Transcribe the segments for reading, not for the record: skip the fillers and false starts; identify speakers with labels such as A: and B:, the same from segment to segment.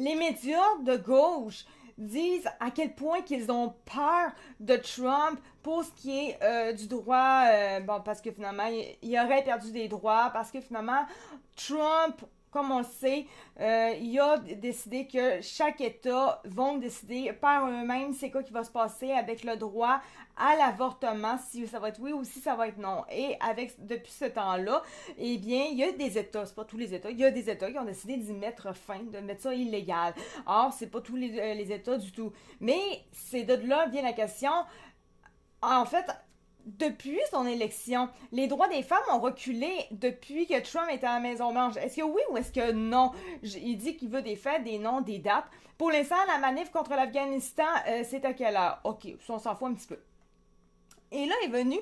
A: les médias de gauche disent à quel point qu'ils ont peur de Trump pour ce qui est du droit, bon, parce que finalement, il aurait perdu des droits, parce que finalement, Trump, comme on le sait, il a décidé que chaque État va décider par eux-mêmes c'est quoi qui va se passer avec le droit à l'avortement, si ça va être oui ou si ça va être non. Et depuis ce temps-là, eh bien, il y a des États, c'est pas tous les États, il y a des États qui ont décidé d'y mettre fin, de mettre ça illégal. Or, c'est pas tous les États du tout. Mais c'est de là vient la question. En fait, depuis son élection, les droits des femmes ont reculé depuis que Trump était à la Maison-Blanche. Est-ce que oui ou est-ce que non? Il dit qu'il veut des faits, des noms, des dates. Pour l'instant, la manif contre l'Afghanistan, c'est à quelle heure? OK, on s'en fout un petit peu. Et là est venu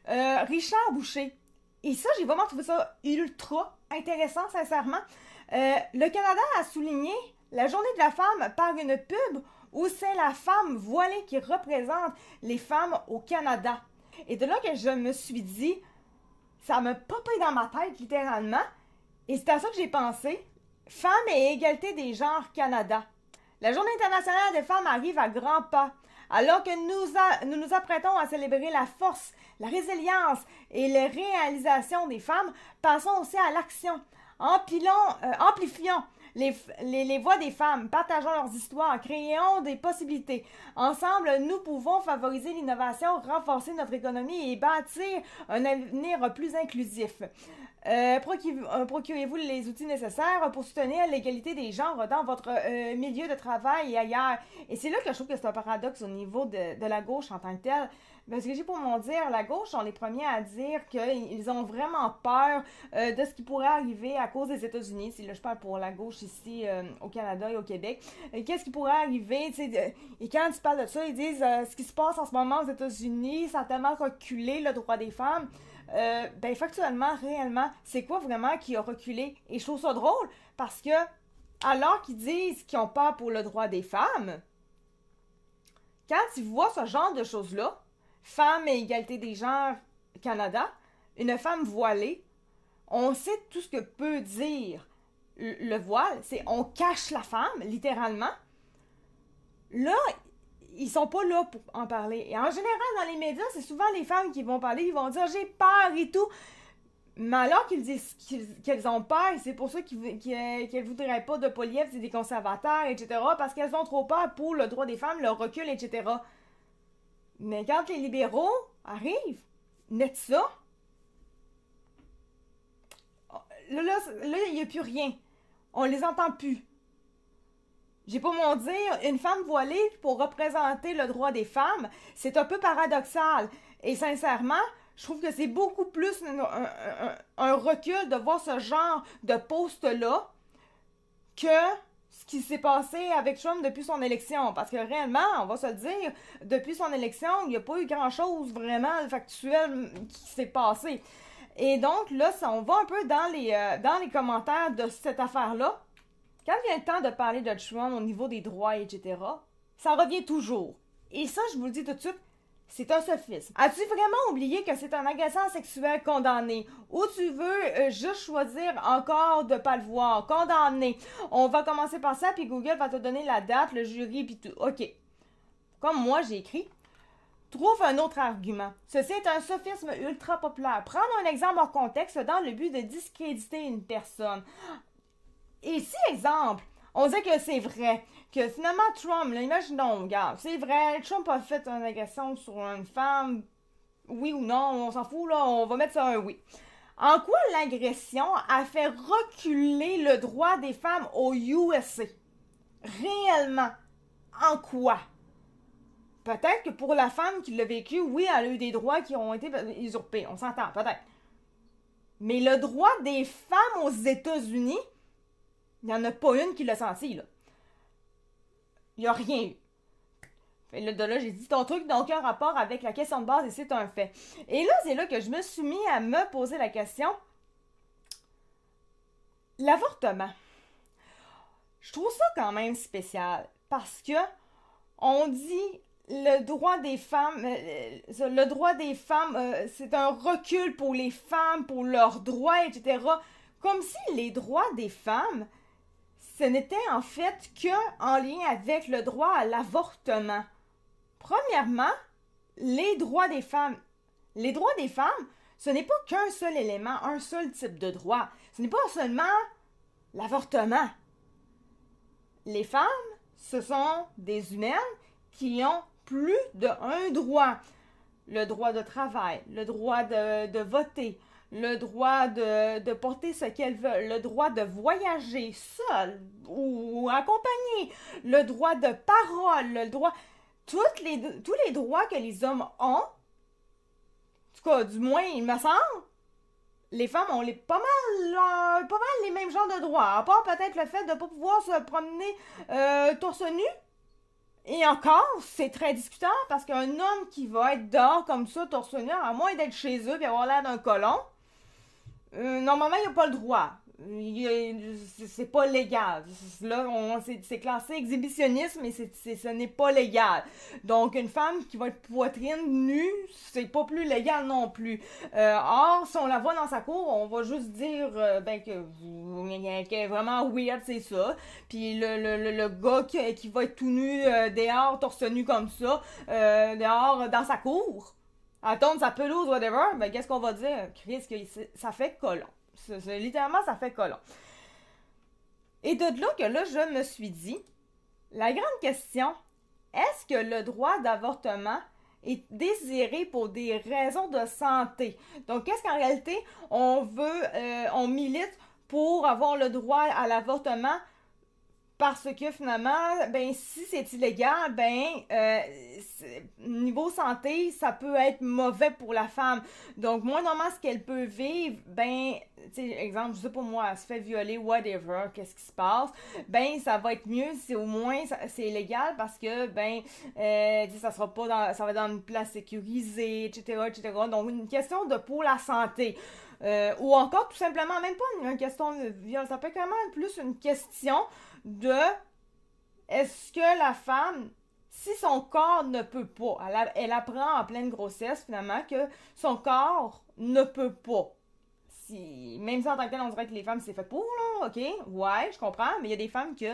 A: Richard Boucher. Et ça, j'ai vraiment trouvé ça ultra intéressant, sincèrement. Le Canada a souligné la journée de la femme par une pub où c'est la femme voilée qui représente les femmes au Canada. Et de là que je me suis dit, ça m'a popé dans ma tête, littéralement. Et c'est à ça que j'ai pensé. Femmes et égalité des genres Canada. La Journée internationale des femmes arrive à grands pas. Alors que nous nous apprêtons à célébrer la force, la résilience et les réalisations des femmes, passons aussi à l'action. Amplifions les voix des femmes, partageons leurs histoires, créons des possibilités. Ensemble, nous pouvons favoriser l'innovation, renforcer notre économie et bâtir un avenir plus inclusif. Procurez-vous les outils nécessaires pour soutenir l'égalité des genres dans votre milieu de travail et ailleurs. Et c'est là que je trouve que c'est un paradoxe au niveau de la gauche en tant que telle. Parce que j'ai pour mon dire, la gauche sont les premiers à dire qu'ils ont vraiment peur de ce qui pourrait arriver à cause des États-Unis. Si là, je parle pour la gauche ici au Canada et au Québec. Qu'est-ce qui pourrait arriver? Et quand ils parlent de ça, ils disent ce qui se passe en ce moment aux États-Unis, ça a tellement reculé le droit des femmes. Ben factuellement, réellement, c'est quoi vraiment qui a reculé? Et je trouve ça drôle parce que, alors qu'ils disent qu'ils ont peur pour le droit des femmes, quand ils voient ce genre de choses-là, Femmes et égalité des genres Canada, une femme voilée, on sait tout ce que peut dire le voile, c'est on cache la femme, littéralement. Là, ils sont pas là pour en parler. Et en général, dans les médias, c'est souvent les femmes qui vont parler, ils vont dire « j'ai peur » et tout. Mais alors qu'ils disent qu'elles ont peur, c'est pour ça qu'elles voudraient pas de polièvre, c'est des conservateurs, etc., parce qu'elles ont trop peur pour le droit des femmes, le recul, etc., mais quand les libéraux arrivent, net ça, là, il n'y a plus rien. On les entend plus. J'ai pas mon dire, une femme voilée pour représenter le droit des femmes, c'est un peu paradoxal. Et sincèrement, je trouve que c'est beaucoup plus un recul de voir ce genre de post-là que ce qui s'est passé avec Trump depuis son élection. Parce que réellement, on va se le dire, depuis son élection, il n'y a pas eu grand-chose vraiment factuel qui s'est passé. Et donc, là, on va un peu dans les commentaires de cette affaire-là. Quand vient le temps de parler de Trump au niveau des droits, etc., ça revient toujours. Et ça, je vous le dis tout de suite, c'est un sophisme. As-tu vraiment oublié que c'est un agresseur sexuel condamné? Ou tu veux juste choisir encore de pas le voir? Condamné. On va commencer par ça, puis Google va te donner la date, le jury, puis tout. OK. Comme moi, j'ai écrit. Trouve un autre argument. Ceci est un sophisme ultra populaire. Prendre un exemple hors contexte dans le but de discréditer une personne. Et si, exemple, on dit que c'est vrai, que finalement Trump, là, imaginons, regarde, c'est vrai, Trump a fait une agression sur une femme, oui ou non, on s'en fout, là, on va mettre ça un oui. En quoi l'agression a fait reculer le droit des femmes au USA? Réellement, en quoi? Peut-être que pour la femme qui l'a vécu, oui, elle a eu des droits qui ont été usurpés, on s'entend, peut-être. Mais le droit des femmes aux États-Unis, il n'y en a pas une qui l'a senti, là. Il n'y a rien eu. Et là, de là, j'ai dit, ton truc n'a aucun rapport avec la question de base et c'est un fait. Et là, c'est là que je me suis mis à me poser la question. L'avortement. Je trouve ça quand même spécial parce que on dit le droit des femmes, c'est un recul pour les femmes, pour leurs droits, etc. Comme si les droits des femmes, ce n'était en fait que en lien avec le droit à l'avortement. Premièrement, les droits des femmes. Les droits des femmes, ce n'est pas qu'un seul élément, un seul type de droit. Ce n'est pas seulement l'avortement. Les femmes, ce sont des humaines qui ont plus d'un droit. Le droit de travail, le droit de voter, le droit de porter ce qu'elles veulent, le droit de voyager seul ou accompagné, le droit de parole, le droit... tous les droits que les hommes ont, en tout cas, du moins, il me semble, les femmes ont pas mal les mêmes genres de droits, à part peut-être le fait de ne pas pouvoir se promener torse nu. Et encore, c'est très discutable parce qu'un homme qui va être dehors comme ça, torse nu, à moins d'être chez eux et avoir l'air d'un colon, normalement, il n'a pas le droit. C'est pas légal. Là, c'est classé exhibitionniste, mais ce n'est pas légal. Donc, une femme qui va être poitrine nue, c'est pas plus légal non plus. Or, si on la voit dans sa cour, on va juste dire que vraiment weird, c'est ça. Puis le gars qui va être tout nu dehors, torse nu comme ça, dehors dans sa cour, à tondre sa pelouse, whatever, ben qu'est-ce qu'on va dire? Chris, que ça fait colon. Littéralement, ça fait colon. Et de là que là, je me suis dit, la grande question, est-ce que le droit d'avortement est désiré pour des raisons de santé? Donc, qu'est-ce qu'en réalité, on milite pour avoir le droit à l'avortement? Parce que finalement, ben si c'est illégal, niveau santé, ça peut être mauvais pour la femme. Donc, moi, normalement, ce qu'elle peut vivre, tu sais, exemple, je sais pas moi, elle se fait violer, whatever, qu'est-ce qui se passe, ça va être mieux si au moins c'est légal parce que, ça sera pas ça va être dans une place sécurisée, etc., etc. Donc, une question de pour la santé. Ou encore, tout simplement, même pas une question de viol, ça peut être quand même plus une question de est-ce que la femme, si son corps ne peut pas, elle apprend en pleine grossesse finalement que son corps ne peut pas. Même si en tant que tel, on dirait que les femmes c'est fait pour, là, ok, ouais, je comprends, mais il y a des femmes qui,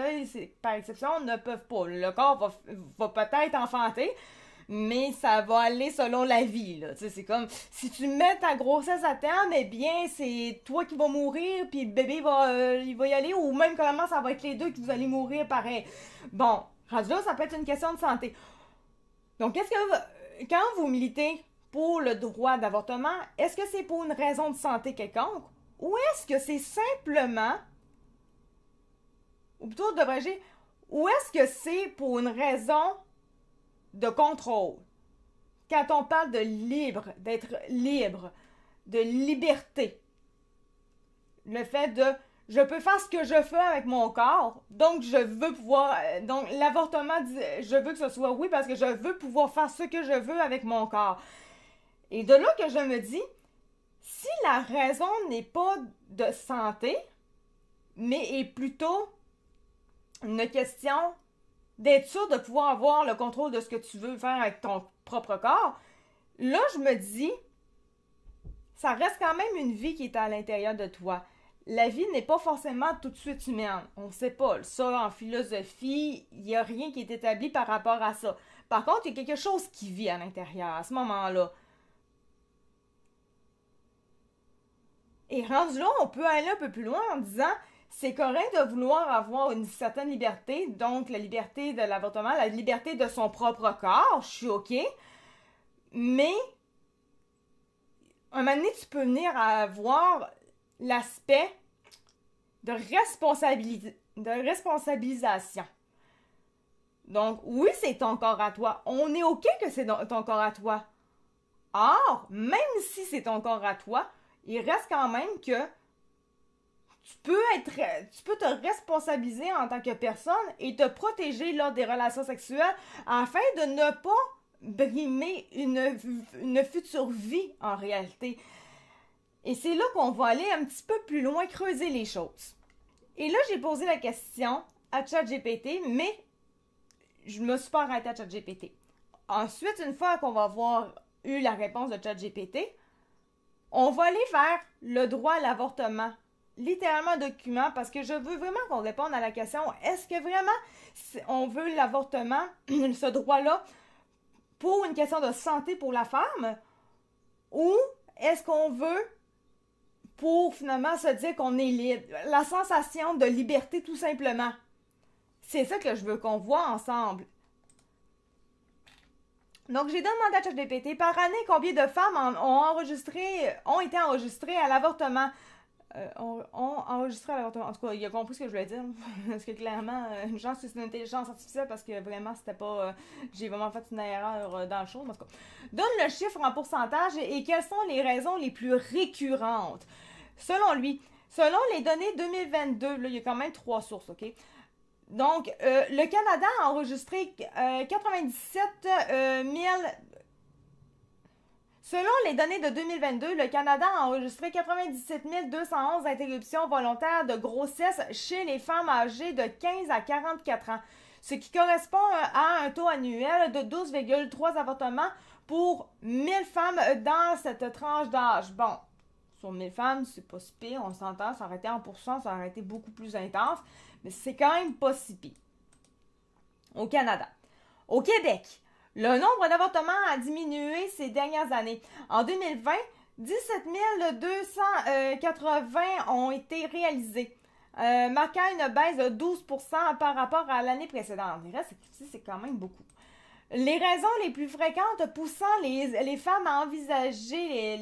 A: par exception, ne peuvent pas. Le corps va peut-être enfanter, mais ça va aller selon la vie, là. Tu sais, c'est comme, si tu mets ta grossesse à terme, eh bien, c'est toi qui vas mourir, puis le bébé il va y aller, ou même carrément, ça va être les deux que vous allez mourir pareil. Bon, rendu là, ça peut être une question de santé. Donc, quand vous militez pour le droit d'avortement, est-ce que c'est pour une raison de santé quelconque, ou est-ce que c'est simplement, ou plutôt devrais-je dire, ou est-ce que c'est pour une raison de contrôle? Quand on parle de d'être libre, de liberté, le fait de je peux faire ce que je veux avec mon corps, donc je veux pouvoir, donc l'avortement, je veux que ce soit oui parce que je veux pouvoir faire ce que je veux avec mon corps. Et de là que je me dis, si la raison n'est pas de santé, mais est plutôt une question d'être sûr de pouvoir avoir le contrôle de ce que tu veux faire avec ton propre corps, là, je me dis, ça reste quand même une vie qui est à l'intérieur de toi. La vie n'est pas forcément tout de suite humaine. On ne sait pas. Ça, en philosophie, il n'y a rien qui est établi par rapport à ça. Par contre, il y a quelque chose qui vit à l'intérieur à ce moment-là. Et rendu là, on peut aller un peu plus loin en disant, c'est correct de vouloir avoir une certaine liberté, donc la liberté de l'avortement, la liberté de son propre corps, je suis OK, mais un moment donné, tu peux venir à avoir l'aspect de responsabilisation. Donc, oui, c'est ton corps à toi. On est OK que c'est ton corps à toi. Or, même si c'est ton corps à toi, il reste quand même que tu peux te responsabiliser en tant que personne et te protéger lors des relations sexuelles afin de ne pas brimer une future vie en réalité. Et c'est là qu'on va aller un petit peu plus loin, creuser les choses. Et là, j'ai posé la question à ChatGPT, mais je me suis pas arrêtée à ChatGPT. Ensuite, une fois qu'on va avoir la réponse de ChatGPT, on va aller vers le droit à l'avortement littéralement un document parce que je veux vraiment qu'on réponde à la question, est-ce que vraiment on veut l'avortement, ce droit-là, pour une question de santé pour la femme, ou est-ce qu'on veut pour finalement se dire qu'on est libre? La sensation de liberté tout simplement. C'est ça que je veux qu'on voit ensemble. Donc, j'ai demandé à ChatGPT par année combien de femmes ont été enregistrées à l'avortement. Ont enregistré à l'avortement. En tout cas, il a compris ce que je voulais dire. Parce que clairement, une chance que c'est une intelligence artificielle parce que vraiment, c'était pas. J'ai vraiment fait une erreur dans le show. En tout cas, donne le chiffre en pourcentage et quelles sont les raisons les plus récurrentes. Selon lui, selon les données 2022, là, il y a quand même 3 sources, OK? Donc, le Canada a enregistré 97 000... Selon les données de 2022, le Canada a enregistré 97 211 interruptions volontaires de grossesse chez les femmes âgées de 15 à 44 ans, ce qui correspond à un taux annuel de 12,3 avortements pour 1000 femmes dans cette tranche d'âge. Bon, sur 1000 femmes, c'est pas si pire, on s'entend, ça aurait été en pourcent, ça aurait été beaucoup plus intense, mais c'est quand même pas si pire. Au Canada. Au Québec, le nombre d'avortements a diminué ces dernières années. En 2020, 17 280 ont été réalisés, marquant une baisse de 12% par rapport à l'année précédente. C'est quand même beaucoup. Les raisons les plus fréquentes poussant les femmes à envisager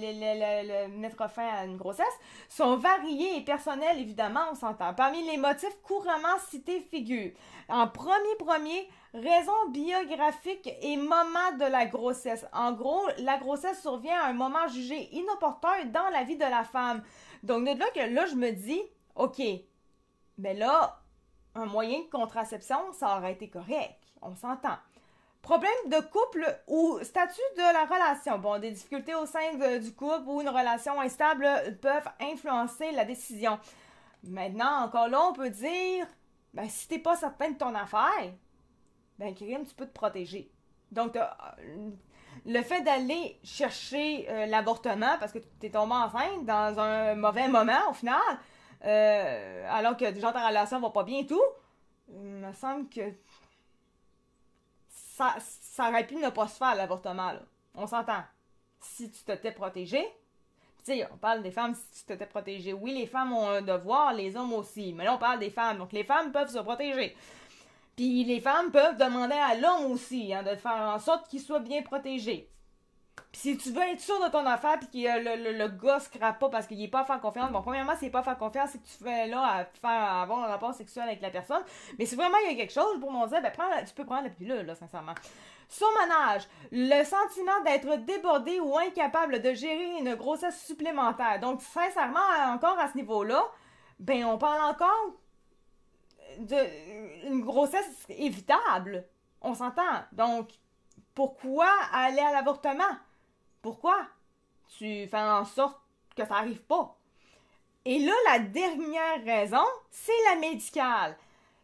A: mettre fin à une grossesse sont variées et personnelles, évidemment, on s'entend. Parmi les motifs couramment cités figurent, en premier, raison biographique et moment de la grossesse. En gros, la grossesse survient à un moment jugé inopportun dans la vie de la femme. Donc, de là, je me dis, OK, ben là, un moyen de contraception, ça aurait été correct. On s'entend. Problème de couple ou statut de la relation. Bon, des difficultés au sein du couple ou une relation instable peuvent influencer la décision. Maintenant, encore là, on peut dire, ben, si t'es pas certain de ton affaire, ben, crime, tu peux te protéger. Donc, le fait d'aller chercher l'avortement parce que t'es tombé enceinte dans un mauvais moment, au final, alors que déjà ta relation va pas bien et tout, il me semble que ça aurait pu ne pas se faire, l'avortement, là. On s'entend. Si tu t'étais protégé, tu sais, on parle des femmes, si tu t'étais protégé. Oui, les femmes ont un devoir, les hommes aussi. Mais là, on parle des femmes. Donc, les femmes peuvent se protéger. Puis, les femmes peuvent demander à l'homme aussi, hein, de faire en sorte qu'il soit bien protégé. Puis, si tu veux être sûr de ton affaire, puis que le gars se crappe pas parce qu'il est pas à faire confiance, bon, premièrement, s'il est pas à faire confiance, c'est que tu fais là à avoir un rapport sexuel avec la personne. Mais si vraiment il y a quelque chose, pour mon dire, ben, tu peux prendre la pilule, là, sincèrement. Surmenage, le sentiment d'être débordé ou incapable de gérer une grossesse supplémentaire. Donc, sincèrement, encore à ce niveau-là, ben, on parle encore d'une grossesse évitable. On s'entend. Donc, pourquoi aller à l'avortement? Pourquoi? Tu fais en sorte que ça n'arrive pas. Et là, la dernière raison, c'est la médicale.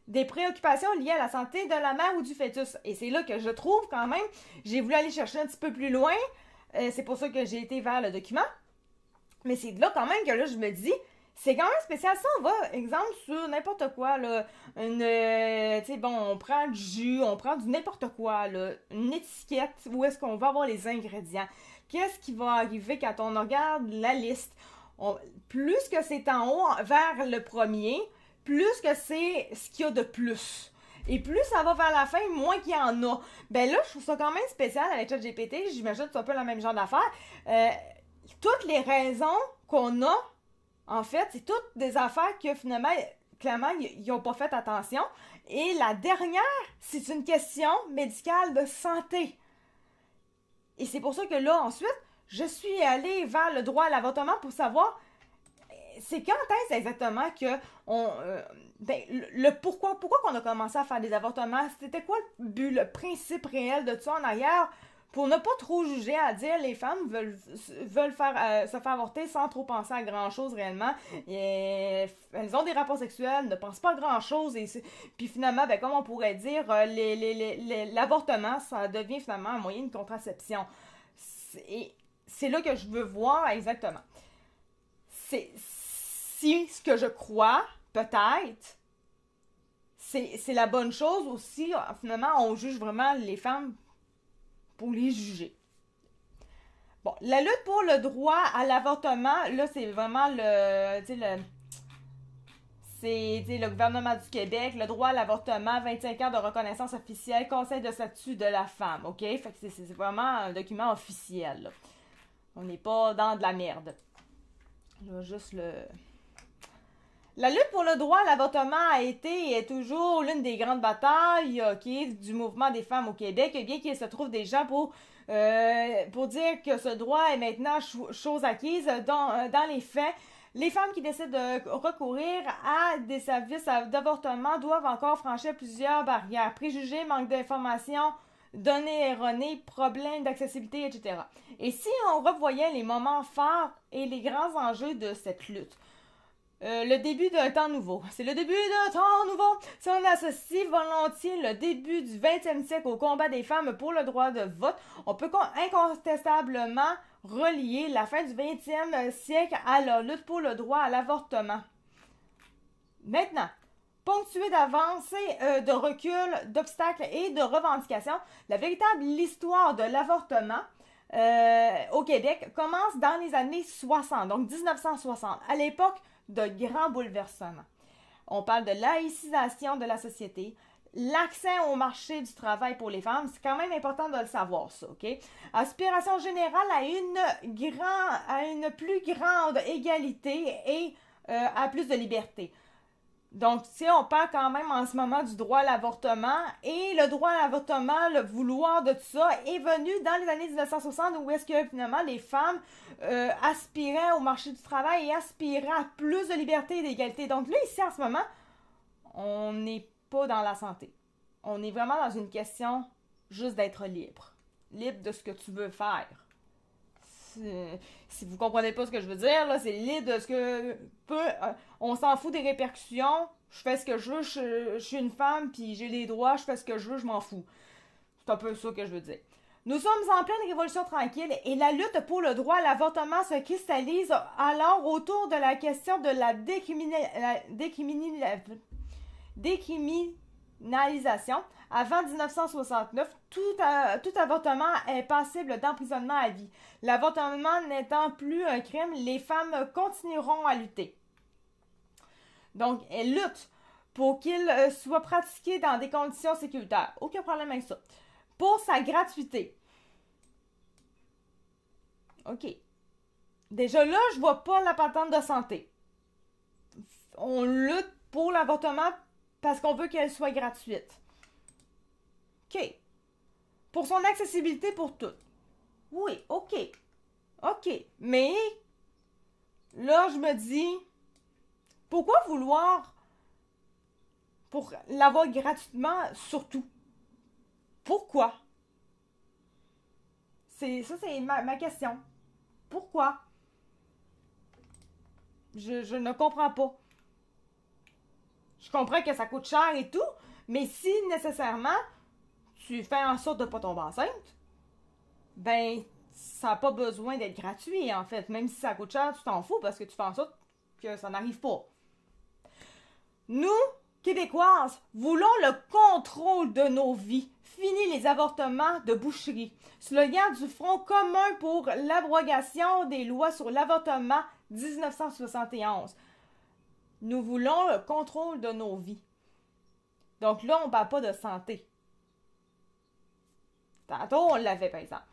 A: Des préoccupations liées à la santé de la mère ou du fœtus. Et c'est là que je trouve quand même, j'ai voulu aller chercher un petit peu plus loin. C'est pour ça que j'ai été vers le document. Mais c'est là quand même que là, je me dis, c'est quand même spécial. Ça, on va, exemple, sur n'importe quoi, là. Tu sais, bon, on prend du jus, on prend du n'importe quoi, là. Une étiquette, où est-ce qu'on va avoir les ingrédients? Qu'est-ce qui va arriver quand on regarde la liste? Plus que c'est en haut, vers le premier, plus que c'est ce qu'il y a de plus. Et plus ça va vers la fin, moins qu'il y en a. Ben là, je trouve ça quand même spécial avec ChatGPT. J'imagine que c'est un peu le même genre d'affaires. Toutes les raisons qu'on a, en fait, c'est toutes des affaires que finalement, clairement, ils n'ont pas fait attention. Et la dernière, c'est une question médicale de santé. Et c'est pour ça que là, ensuite, je suis allée vers le droit à l'avortement pour savoir c'est quand est-ce exactement que le pourquoi qu'on a commencé à faire des avortements, c'était quoi le but, le principe réel de tout ça en arrière, pour ne pas trop juger, à dire les femmes veulent se faire avorter sans trop penser à grand-chose réellement. Et, elles ont des rapports sexuels, ne pensent pas à grand-chose. Puis finalement, ben, comme on pourrait dire, l'avortement, ça devient finalement un moyen de contraception. Et c'est là que je veux voir exactement. si ce que je crois, peut-être, c'est la bonne chose aussi, finalement, on juge vraiment les femmes pour les juger. Bon, la lutte pour le droit à l'avortement, là, c'est vraiment le gouvernement du Québec, le droit à l'avortement, 25 ans de reconnaissance officielle, conseil de statut de la femme, ok? Fait que c'est vraiment un document officiel, là. On n'est pas dans de la merde. Je vais juste le... La lutte pour le droit à l'avortement a été et est toujours l'une des grandes batailles, du mouvement des femmes au Québec, bien qu'il se trouve des gens pour dire que ce droit est maintenant chose acquise. Dans les faits, les femmes qui décident de recourir à des services d'avortement doivent encore franchir plusieurs barrières, préjugés, manque d'informations, données erronées, problèmes d'accessibilité, etc. Et si on revoyait les moments forts et les grands enjeux de cette lutte, le début d'un temps nouveau. C'est le début d'un temps nouveau. Si on associe volontiers le début du 20e siècle au combat des femmes pour le droit de vote, on peut incontestablement relier la fin du 20e siècle à la lutte pour le droit à l'avortement. Maintenant, ponctué d'avancées, de recul, d'obstacles et de revendications, la véritable histoire de l'avortement au Québec commence dans les années 60, donc 1960, à l'époque de grands bouleversements. On parle de laïcisation de la société, l'accès au marché du travail pour les femmes, c'est quand même important de le savoir, ça, ok? Aspiration générale à une plus grande égalité et à plus de liberté. Donc, si on parle quand même en ce moment du droit à l'avortement, et le droit à l'avortement, le vouloir de tout ça, est venu dans les années 1960 où est-ce que finalement les femmes aspiraient au marché du travail et aspiraient à plus de liberté et d'égalité. Donc là, ici, en ce moment, on n'est pas dans la santé. On est vraiment dans une question juste d'être libre. Libre de ce que tu veux faire. Si vous comprenez pas ce que je veux dire, là, c'est libre de ce que on s'en fout des répercussions. Je fais ce que je veux, je suis une femme, puis j'ai les droits, je fais ce que je veux, je m'en fous. C'est un peu ça que je veux dire. Nous sommes en pleine révolution tranquille et la lutte pour le droit à l'avortement se cristallise alors autour de la question de la décriminalisation. Avant 1969, tout avortement est passible d'emprisonnement à vie. L'avortement n'étant plus un crime, les femmes continueront à lutter. Donc, elles luttent pour qu'il soit pratiqué dans des conditions sécuritaires. Aucun problème avec ça. Pour sa gratuité. OK. Déjà là, je vois pas la patente de santé. On lutte pour l'avortement parce qu'on veut qu'elle soit gratuite. OK. Pour son accessibilité pour toutes. Oui, OK. OK. Mais, là, je me dis, pourquoi vouloir pour l'avoir gratuitement surtout? Pourquoi? C'est ma question. Pourquoi? Je ne comprends pas. Je comprends que ça coûte cher et tout, mais si nécessairement tu fais en sorte de ne pas tomber enceinte, ben, ça n'a pas besoin d'être gratuit, en fait. Même si ça coûte cher, tu t'en fous parce que tu fais en sorte que ça n'arrive pas. Nous, Québécoises, voulons le contrôle de nos vies. Fini les avortements de boucherie. Slogan du Front commun pour l'abrogation des lois sur l'avortement 1971. Nous voulons le contrôle de nos vies. Donc là, on ne parle pas de santé. Tantôt, on l'avait, par exemple.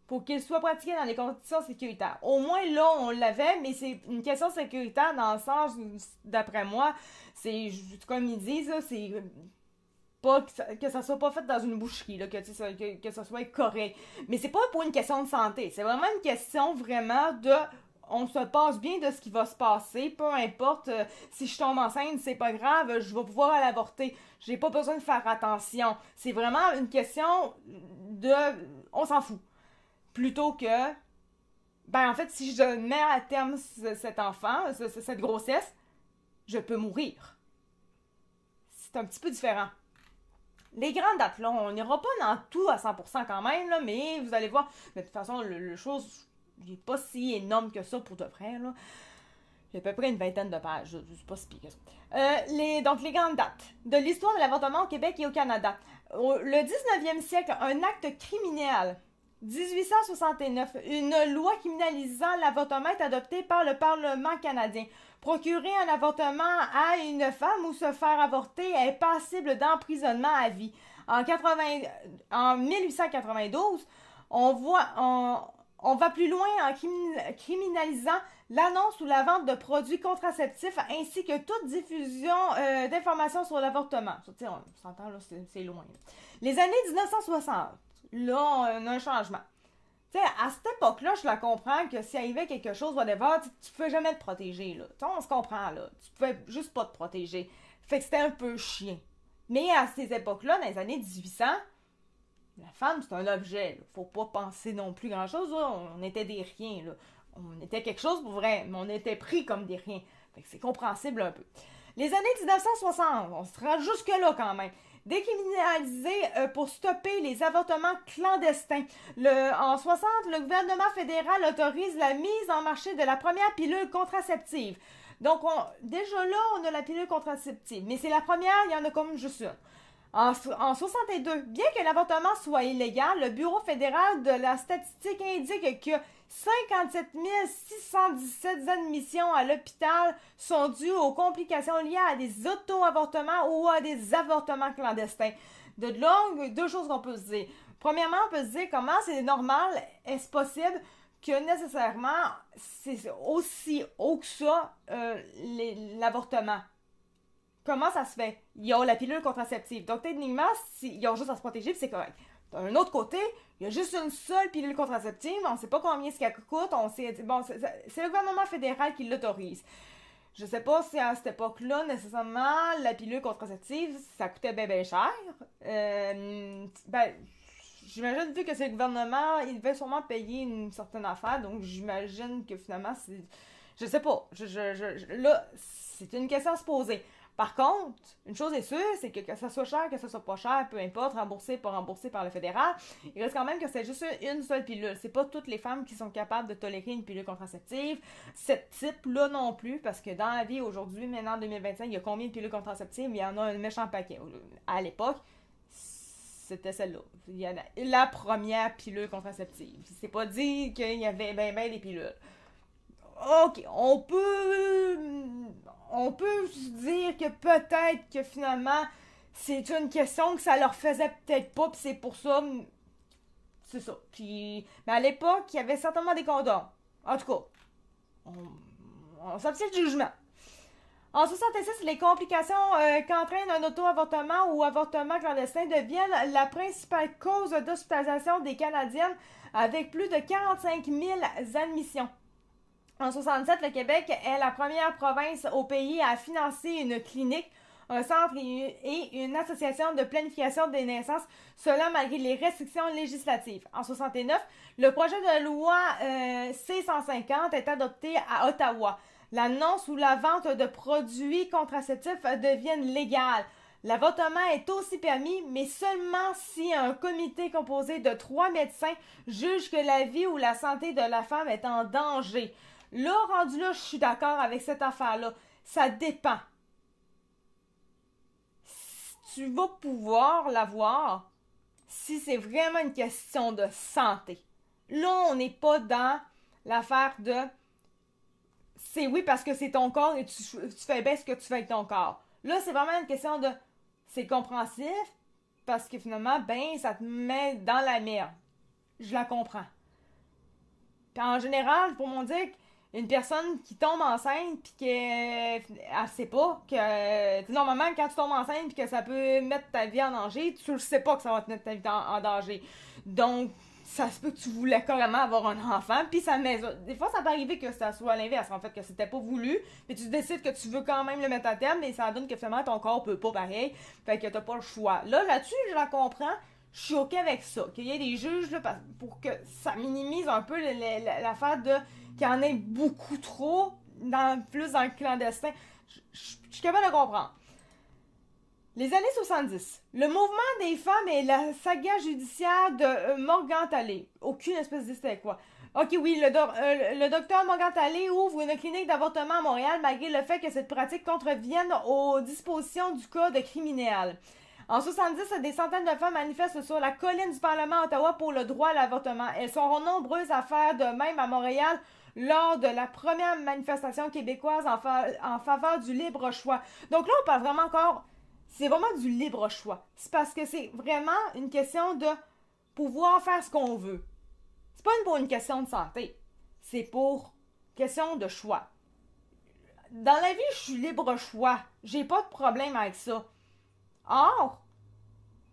A: Pour qu'il soit pratiqué dans les conditions sécuritaires. Au moins, là, on l'avait, mais c'est une question sécuritaire dans le sens, d'après moi, c'est, comme ils disent, c'est pas que ça soit pas fait dans une boucherie, là, que ça soit correct. Mais c'est pas pour une question de santé. C'est vraiment une question vraiment de... On se passe bien de ce qui va se passer, peu importe si je tombe enceinte, c'est pas grave, je vais pouvoir aller avorter. J'ai pas besoin de faire attention. C'est vraiment une question de... On s'en fout. Plutôt que... Ben, en fait, si je mets à terme cet enfant, cette grossesse, je peux mourir. C'est un petit peu différent. Les grandes dates, là, on n'ira pas dans tout à 100% quand même, là, mais vous allez voir, mais de toute façon, le chose... Il n'est pas si énorme que ça pour de vrai, là. J'ai à peu près une vingtaine de pages, c'est pas si pire que ça. Donc, les grandes dates de l'histoire de l'avortement au Québec et au Canada. Le 19e siècle, un acte criminel. 1869, une loi criminalisant l'avortement est adoptée par le Parlement canadien. Procurer un avortement à une femme ou se faire avorter est passible d'emprisonnement à vie. En 1892, on va plus loin en criminalisant l'annonce ou la vente de produits contraceptifs ainsi que toute diffusion d'informations sur l'avortement. On s'entend, là, c'est loin. Les années 1960, là, on a un changement. Tu sais, à cette époque-là, je la comprends que s'il arrivait quelque chose, whatever, tu pouvais jamais te protéger, là. T'sais, on se comprend, là. Tu pouvais juste pas te protéger. Fait que c'était un peu chiant. Mais à ces époques-là, dans les années 1800, la femme, c'est un objet, là. Faut pas penser non plus grand-chose, là. On était des riens, là. On était quelque chose pour vrai, mais on était pris comme des riens. Fait que c'est compréhensible un peu. Les années 1960, on se rend jusque-là quand même. Décriminalisé pour stopper les avortements clandestins. En 60, le gouvernement fédéral autorise la mise en marché de la première pilule contraceptive. Donc, déjà là, on a la pilule contraceptive. Mais c'est la première, il y en a comme juste une. En 62, bien que l'avortement soit illégal, le Bureau fédéral de la statistique indique que 57 617 admissions à l'hôpital sont dues aux complications liées à des auto-avortements ou à des avortements clandestins. De longues, deux choses qu'on peut se dire. Premièrement, on peut se dire comment c'est normal, est-ce possible que nécessairement c'est aussi haut que ça l'avortement. Comment ça se fait? Ils ont la pilule contraceptive. Donc, techniquement, ils ont juste à se protéger, puis c'est correct. D'un autre côté, il y a juste une seule pilule contraceptive. On ne sait pas combien ce qu'elle coûte. Bon, c'est le gouvernement fédéral qui l'autorise. Je ne sais pas si à cette époque-là, nécessairement, la pilule contraceptive, ça coûtait bien cher. J'imagine, vu que c'est le gouvernement, il devait sûrement payer une certaine affaire. Donc, j'imagine que finalement, c'est... Je sais pas. Là, c'est une question à se poser. Par contre, une chose est sûre, c'est que ça soit cher, que ça soit pas cher, peu importe, remboursé, pas remboursé par le fédéral, il reste quand même que c'est juste une seule pilule. C'est pas toutes les femmes qui sont capables de tolérer une pilule contraceptive. Ce type-là non plus, parce que dans la vie aujourd'hui, maintenant en 2025, il y a combien de pilules contraceptives? Il y en a un méchant paquet. À l'époque, c'était celle-là. Il y en a la première pilule contraceptive. C'est pas dit qu'il y avait ben des pilules. OK, on peut se dire que peut-être que finalement, c'est une question que ça leur faisait peut-être pas, puis c'est pour ça, c'est ça. Puis, mais à l'époque, il y avait certainement des condoms. En tout cas, on s'abstient du jugement. En 66, les complications qu'entraîne un auto-avortement ou avortement clandestin deviennent la principale cause d'hospitalisation des Canadiennes avec plus de 45 000 admissions. En 67, le Québec est la première province au pays à financer une clinique, un centre et une association de planification des naissances, cela malgré les restrictions législatives. En 69, le projet de loi C-150 est adopté à Ottawa. L'annonce ou la vente de produits contraceptifs deviennent légales. L'avortement est aussi permis, mais seulement si un comité composé de 3 médecins juge que la vie ou la santé de la femme est en danger. Là, rendu là, je suis d'accord avec cette affaire-là. Ça dépend. Tu vas pouvoir l'avoir si c'est vraiment une question de santé. Là, on n'est pas dans l'affaire de c'est oui parce que c'est ton corps et tu fais bien ce que tu fais avec ton corps. Là, c'est vraiment une question de c'est compréhensif parce que finalement, ben, ça te met dans la merde. Je la comprends. Puis en général, pour mon dire, une personne qui tombe enceinte puis qu'elle sait pas que normalement quand tu tombes enceinte puis que ça peut mettre ta vie en danger, tu ne sais pas que ça va te mettre ta vie en danger. Donc ça se peut que tu voulais carrément avoir un enfant puis ça met des fois ça peut arriver que ça soit à l'inverse en fait que c'était pas voulu mais tu décides que tu veux quand même le mettre à terme mais ça donne que finalement ton corps peut pas pareil fait que t'as pas le choix. Là-dessus je la comprends. Je suis OK avec ça, qu'il y ait des juges là, pour que ça minimise un peu l'affaire de qu'il y en ait beaucoup trop, plus dans le clandestin. Je suis capable de comprendre. Les années 70. Le mouvement des femmes et la saga judiciaire de Morgan Talley. Aucune espèce d'idée c'était quoi. Ok, oui, le docteur Morgan Talley ouvre une clinique d'avortement à Montréal malgré le fait que cette pratique contrevienne aux dispositions du Code criminel. En 70, des centaines de femmes manifestent sur la colline du Parlement à Ottawa pour le droit à l'avortement. Elles sont nombreuses à faire de même à Montréal lors de la première manifestation québécoise en faveur du libre choix. Donc là, on parle vraiment encore... C'est vraiment du libre choix. C'est parce que c'est vraiment une question de pouvoir faire ce qu'on veut. C'est pas pour une question de santé. C'est pour question de choix. Dans la vie, je suis libre choix. J'ai pas de problème avec ça. Or,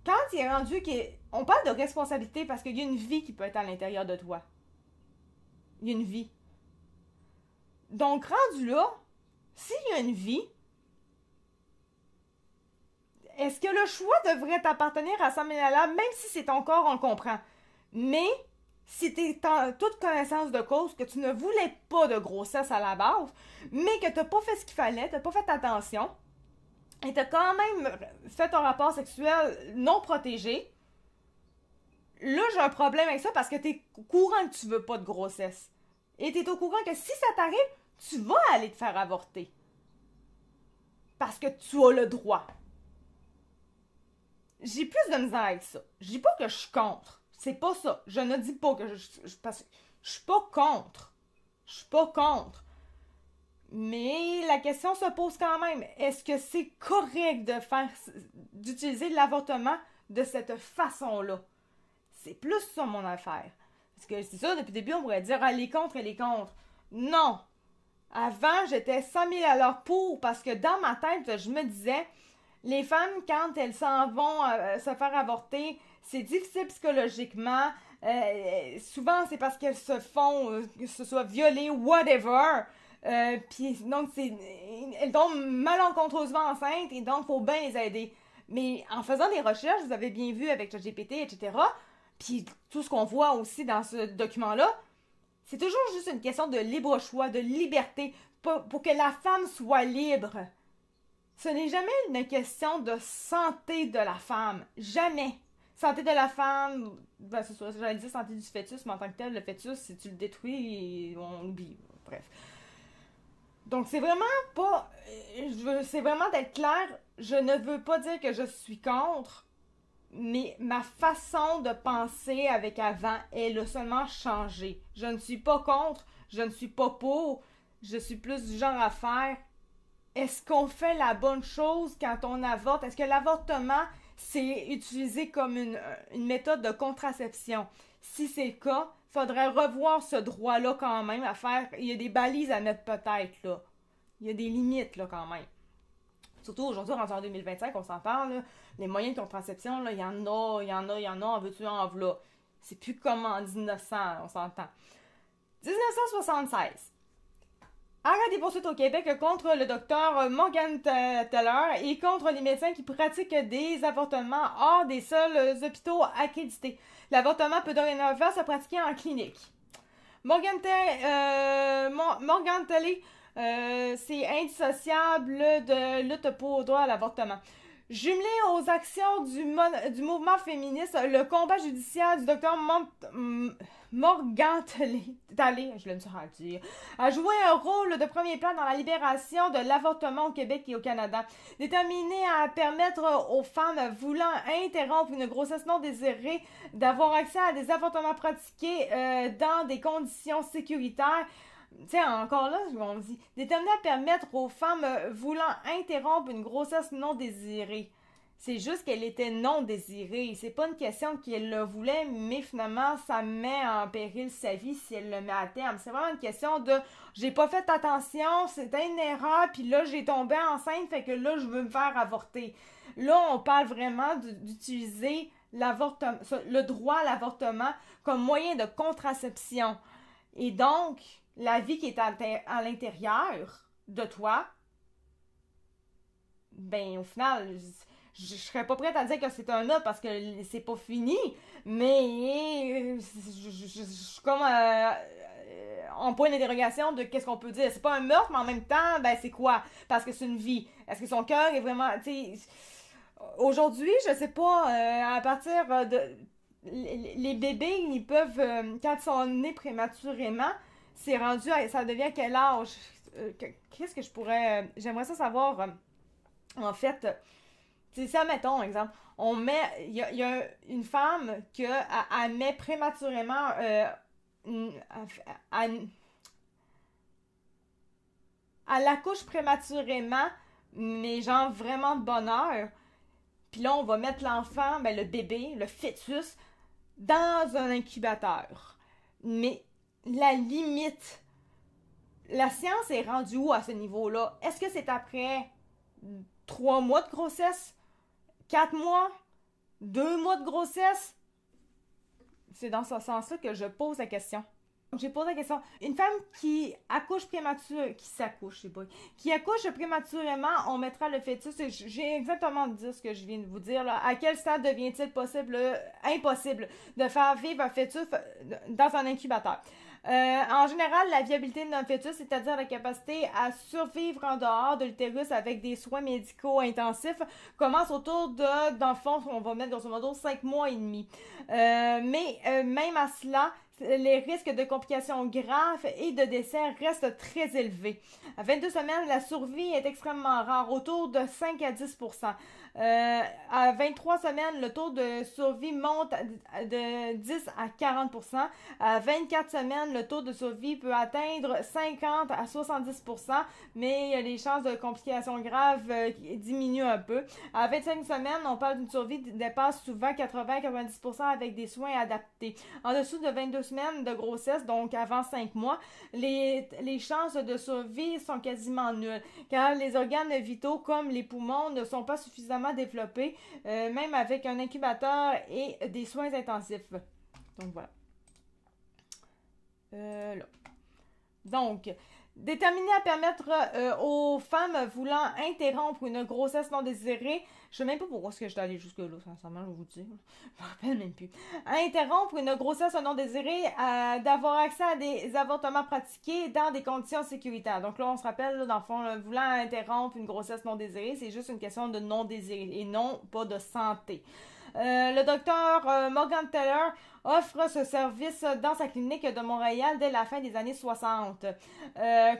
A: quand il est rendu on parle de responsabilité parce qu'il y a une vie qui peut être à l'intérieur de toi. Il y a une vie. Donc, rendu là, s'il y a une vie, est-ce que le choix devrait t'appartenir à 100 000 $, même si c'est ton corps, on le comprend. Mais, si tu es en toute connaissance de cause, que tu ne voulais pas de grossesse à la base, mais que tu n'as pas fait ce qu'il fallait, tu n'as pas fait attention, et tu as quand même fait ton rapport sexuel non protégé, là, j'ai un problème avec ça parce que tu es au courant que tu veux pas de grossesse. Et tu es au courant que si ça t'arrive, tu vas aller te faire avorter. Parce que tu as le droit. J'ai plus de misère avec ça. Je dis pas que je suis contre. C'est pas ça. Je ne dis pas que parce que je suis pas contre. Je suis pas contre. Mais la question se pose quand même. Est-ce que c'est correct d'utiliser l'avortement de cette façon-là? C'est plus ça mon affaire. Parce que c'est ça, depuis le début, on pourrait dire, elle est contre, elle est contre. Non. Avant, j'étais 100 000 $ pour, parce que dans ma tête, je me disais, les femmes, quand elles s'en vont se faire avorter, c'est difficile psychologiquement. Souvent, c'est parce qu'elles se font, que ce soit violées, whatever. Puis donc, elles tombent malencontreusement enceintes et donc, il faut bien les aider. Mais en faisant des recherches, vous avez bien vu avec le GPT, etc., puis tout ce qu'on voit aussi dans ce document-là, c'est toujours juste une question de libre choix, de liberté, pour que la femme soit libre. Ce n'est jamais une question de santé de la femme. Jamais. Santé de la femme, ben c'est ça, j'allais dire santé du fœtus, mais en tant que tel, le fœtus, si tu le détruis, on oublie. Bref. Donc c'est vraiment pas... c'est vraiment d'être clair, je ne veux pas dire que je suis contre, mais ma façon de penser avec avant, elle a seulement changé. Je ne suis pas contre, je ne suis pas pour, je suis plus du genre à faire. Est-ce qu'on fait la bonne chose quand on avorte? Est-ce que l'avortement, c'est utilisé comme une méthode de contraception? Si c'est le cas, il faudrait revoir ce droit-là quand même à faire. Il y a des balises à mettre peut-être, là. Il y a des limites, là, quand même. Surtout aujourd'hui, en 2025, on s'en parle, là, les moyens de contraception, là, il y en a, en veux-tu, en v'là. C'est plus comme en 1900, on s'entend. 1976. Arrêt des poursuites au Québec contre le docteur Morgan Teller et contre les médecins qui pratiquent des avortements hors des seuls hôpitaux accrédités. L'avortement peut dorénavant se pratiquer en clinique. Morgan Teller, c'est indissociable de lutte pour le droit à l'avortement. Jumelé aux actions du mouvement féministe, le combat judiciaire du docteur Morgan Talley, je l'aime ça à dire, a joué un rôle de premier plan dans la libération de l'avortement au Québec et au Canada. Déterminé à permettre aux femmes voulant interrompre une grossesse non désirée d'avoir accès à des avortements pratiqués dans des conditions sécuritaires. Tiens, encore là, on dit, déterminé à permettre aux femmes voulant interrompre une grossesse non désirée. C'est juste qu'elle était non désirée. C'est pas une question qu'elle le voulait, mais finalement, ça met en péril sa vie si elle le met à terme. C'est vraiment une question de j'ai pas fait attention, c'était une erreur, puis là, j'ai tombé enceinte, fait que là, je veux me faire avorter. Là, on parle vraiment d'utiliser le droit à l'avortement comme moyen de contraception. Et donc, la vie qui est à l'intérieur de toi, ben, au final, je serais pas prête à dire que c'est un autre parce que c'est pas fini, mais je suis comme en point d'interrogation de qu'est-ce qu'on peut dire. C'est pas un meurtre, mais en même temps, ben, c'est quoi? Parce que c'est une vie. Est-ce que son cœur est vraiment, tu sais... Aujourd'hui, je sais pas, à partir les bébés, ils peuvent, quand ils sont nés prématurément, c'est rendu, ça devient à quel âge? Qu'est-ce que je pourrais, j'aimerais ça savoir, en fait, c'est ça, mettons, exemple, on met, il y a une femme que, elle met prématurément, elle, elle accouche prématurément, mais genre vraiment de bonne heure. Puis là, on va mettre l'enfant, ben le bébé, le fœtus, dans un incubateur. Mais la limite, la science est rendue où à ce niveau-là? Est-ce que c'est après 3 mois de grossesse? 4 mois? 2 mois de grossesse? C'est dans ce sens-là que je pose la question. J'ai posé la question. Une femme qui accouche prématurément, qui accouche prématurément, on mettra le fœtus. J'ai exactement dit ce que je viens de vous dire. Là. À quel stade devient-il impossible de faire vivre un fœtus dans un incubateur? En général, la viabilité d'un fœtus, c'est-à-dire la capacité à survivre en dehors de l'utérus avec des soins médicaux intensifs, commence autour dans le fond, on va mettre grosso modo 5 mois et demi. Mais même à cela, les risques de complications graves et de décès restent très élevés. À 22 semaines, la survie est extrêmement rare, autour de 5 à 10%. À 23 semaines, le taux de survie monte de 10 à 40%. À 24 semaines, le taux de survie peut atteindre 50 à 70%, mais les chances de complications graves diminuent un peu. À 25 semaines, on parle d'une survie qui dépasse souvent 80-90% avec des soins adaptés. En dessous de 22 semaines de grossesse, donc avant 5 mois, les chances de survie sont quasiment nulles, car les organes vitaux comme les poumons ne sont pas suffisamment développés, même avec un incubateur et des soins intensifs. Donc voilà. Là. Donc, déterminé à permettre aux femmes voulant interrompre une grossesse non désirée, je ne sais même pas pourquoi est-ce que je suis allée jusque-là, sincèrement, je vais vous dire. Je me rappelle même plus. À interrompre une grossesse non désirée, d'avoir accès à des avortements pratiqués dans des conditions sécuritaires. Donc là, on se rappelle, là, dans le fond, voulant interrompre une grossesse non désirée, c'est juste une question de non désiré et non pas de santé. Le docteur Morgan Taylor offre ce service dans sa clinique de Montréal dès la fin des années 60.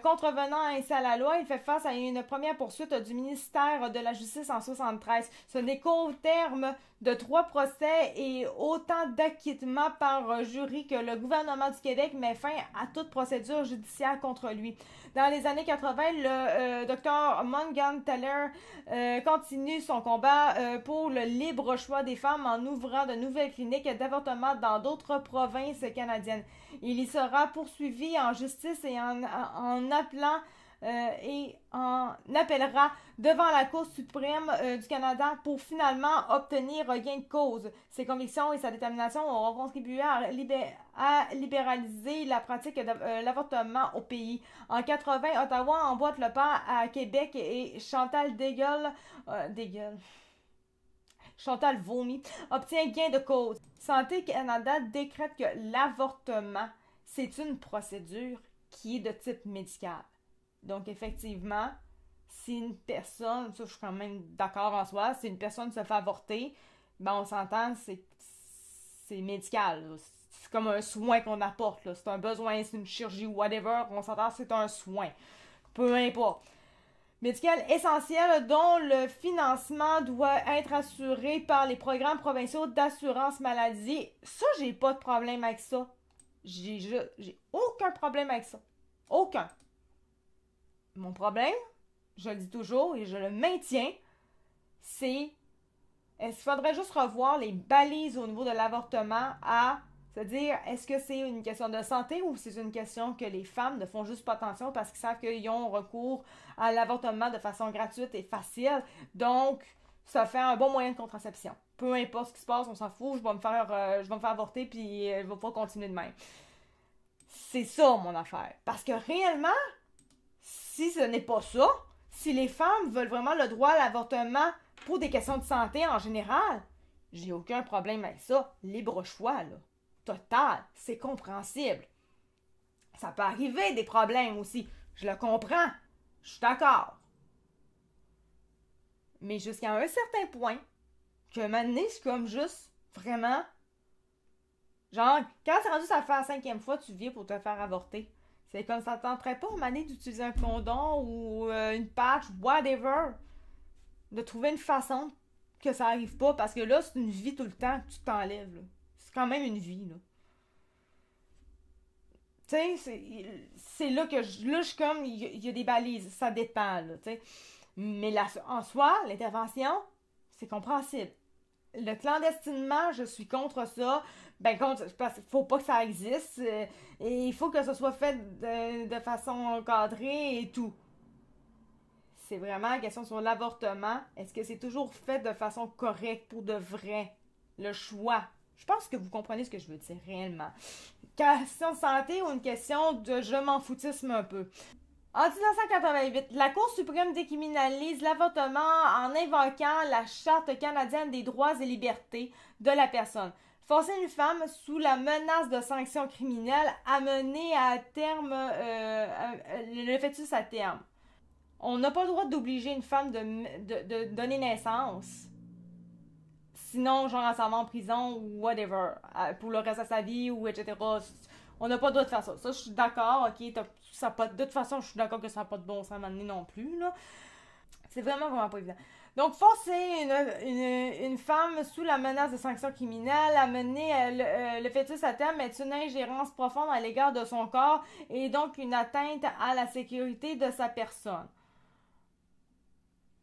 A: Contrevenant ainsi à la loi, il fait face à une première poursuite du ministère de la Justice en 73. Ce n'est qu'au terme de 3 procès et autant d'acquittements par jury que le gouvernement du Québec met fin à toute procédure judiciaire contre lui. Dans les années 80, le docteur Morgan Taylor continue son combat pour le libre choix des femmes en ouvrant de nouvelles cliniques d'avortement dans d'autres provinces canadiennes. Il y sera poursuivi en justice et en appelant et en appellera devant la Cour suprême du Canada pour finalement obtenir gain de cause. Ses convictions et sa détermination auront contribué à libéraliser la pratique de l'avortement au pays. En 80, Ottawa emboîte le pas à Québec et Chantal Chantal Vomi obtient gain de cause. Santé Canada décrète que l'avortement, c'est une procédure qui est de type médical. Donc, effectivement, si une personne, ça je suis quand même d'accord en soi, si une personne se fait avorter, ben on s'entend, c'est médical. Là. C'est comme un soin qu'on apporte. Là. C'est un besoin, c'est une chirurgie ou whatever, on s'entend, c'est un soin. Peu importe. Médical essentiel dont le financement doit être assuré par les programmes provinciaux d'assurance maladie. Ça, j'ai pas de problème avec ça. J'ai aucun problème avec ça. Aucun. Mon problème, je le dis toujours et je le maintiens, c'est est-ce qu'il faudrait juste revoir les balises au niveau de l'avortement c'est-à-dire, est-ce que c'est une question de santé ou c'est une question que les femmes ne font juste pas attention parce qu'ils savent qu'ils ont recours à l'avortement de façon gratuite et facile. Donc, ça fait un bon moyen de contraception. Peu importe ce qui se passe, on s'en fout, je vais me faire avorter puis je vais pas continuer de même. C'est ça mon affaire. Parce que réellement, si ce n'est pas ça, si les femmes veulent vraiment le droit à l'avortement pour des questions de santé en général, j'ai aucun problème avec ça. Libre choix, là. Total, c'est compréhensible. Ça peut arriver des problèmes aussi. Je le comprends. Je suis d'accord. Mais jusqu'à un certain point, que maintenant, c'est comme juste, vraiment, Genre, quand c'est rendu ça fait la 5e fois, tu viens pour te faire avorter. C'est comme ça tenterait pas, Mané, d'utiliser un condom ou une patch, whatever. De trouver une façon que ça arrive pas, parce que là, c'est une vie tout le temps que tu t'enlèves, là. C'est quand même une vie, là. Tu sais, c'est là que là, je suis comme, il y a des balises, ça dépend, là, tu sais. Mais là, en soi, l'intervention, c'est compréhensible. Le clandestinement, je suis contre ça. Ben, contre, parce qu'il faut pas que ça existe. Et il faut que ce soit fait de façon encadrée et tout. C'est vraiment la question sur l'avortement. Est-ce que c'est toujours fait de façon correcte pour de vrai? Le choix. Je pense que vous comprenez ce que je veux dire réellement. Question de santé ou une question de je m'en foutisme un peu. En 1988, la Cour suprême décriminalise l'avortement en invoquant la Charte canadienne des droits et libertés de la personne. Forcer une femme sous la menace de sanctions criminelles à mener à terme le fœtus à terme. On n'a pas le droit d'obliger une femme de donner naissance. Sinon, genre, elle s'en va en prison ou whatever, pour le reste de sa vie ou etc. On n'a pas le droit de faire ça. Ça, je suis d'accord, ok. Ça pas, de toute façon, je suis d'accord que ça n'a pas de bon sens à m'amener non plus, là. C'est vraiment pas évident. Donc, forcer une femme sous la menace de sanctions criminelles à mener le fœtus à terme est une ingérence profonde à l'égard de son corps et donc une atteinte à la sécurité de sa personne.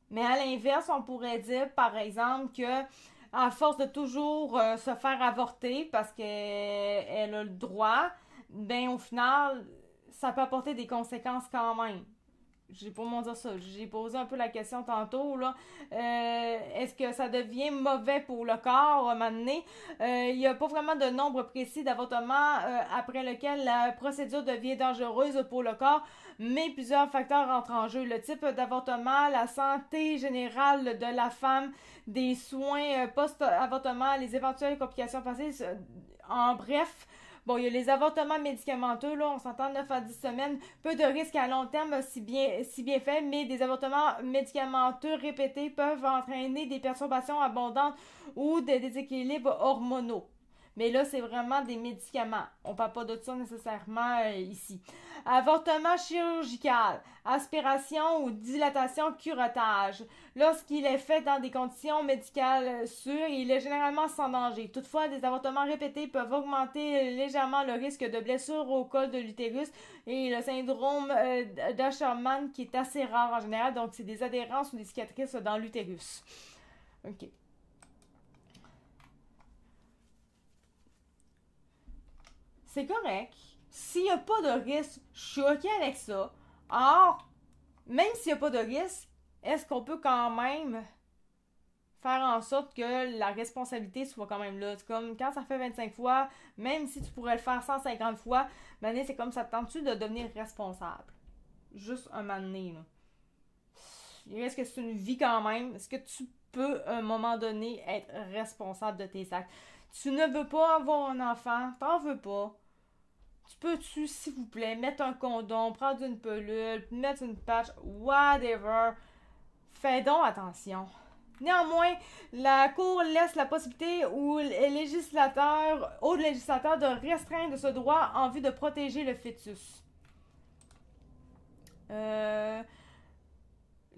A: Mais à l'inverse, on pourrait dire, par exemple, que à force de toujours se faire avorter parce qu'elle a le droit, ben au final, ça peut apporter des conséquences quand même. J'ai pas mon dire ça. J'ai posé un peu la question tantôt, là. Est-ce que ça devient mauvais pour le corps à un moment donné? Il n'y a pas vraiment de nombre précis d'avortements après lequel la procédure devient dangereuse pour le corps, mais plusieurs facteurs entrent en jeu. Le type d'avortement, la santé générale de la femme, des soins post-avortement, les éventuelles complications passées. En bref, bon, il y a les avortements médicamenteux, là, on s'entend 9 à 10 semaines, peu de risques à long terme si bien fait, mais des avortements médicamenteux répétés peuvent entraîner des perturbations abondantes ou des déséquilibres hormonaux. Mais là, c'est vraiment des médicaments. On parle pas de ça nécessairement ici. Avortement chirurgical, aspiration ou dilatation curettage. Lorsqu'il est fait dans des conditions médicales sûres, il est généralement sans danger. Toutefois, des avortements répétés peuvent augmenter légèrement le risque de blessure au col de l'utérus et le syndrome d'Asherman qui est assez rare en général. Donc, c'est des adhérences ou des cicatrices dans l'utérus. OK. C'est correct. S'il n'y a pas de risque, je suis OK avec ça. Or, même s'il n'y a pas de risque, est-ce qu'on peut quand même faire en sorte que la responsabilité soit quand même là? C'est comme quand ça fait 25 fois, même si tu pourrais le faire 150 fois, ben c'est comme ça te tente-tu de devenir responsable? Juste un moment donné, là. Est-ce que c'est une vie quand même? Est-ce que tu peux, à un moment donné, être responsable de tes actes? Tu ne veux pas avoir un enfant, t'en veux pas. Tu peux-tu, s'il vous plaît, mettre un condom, prendre une pelule, mettre une patch, whatever. Fais donc attention. Néanmoins, la Cour laisse la possibilité aux législateurs de restreindre ce droit en vue de protéger le fœtus.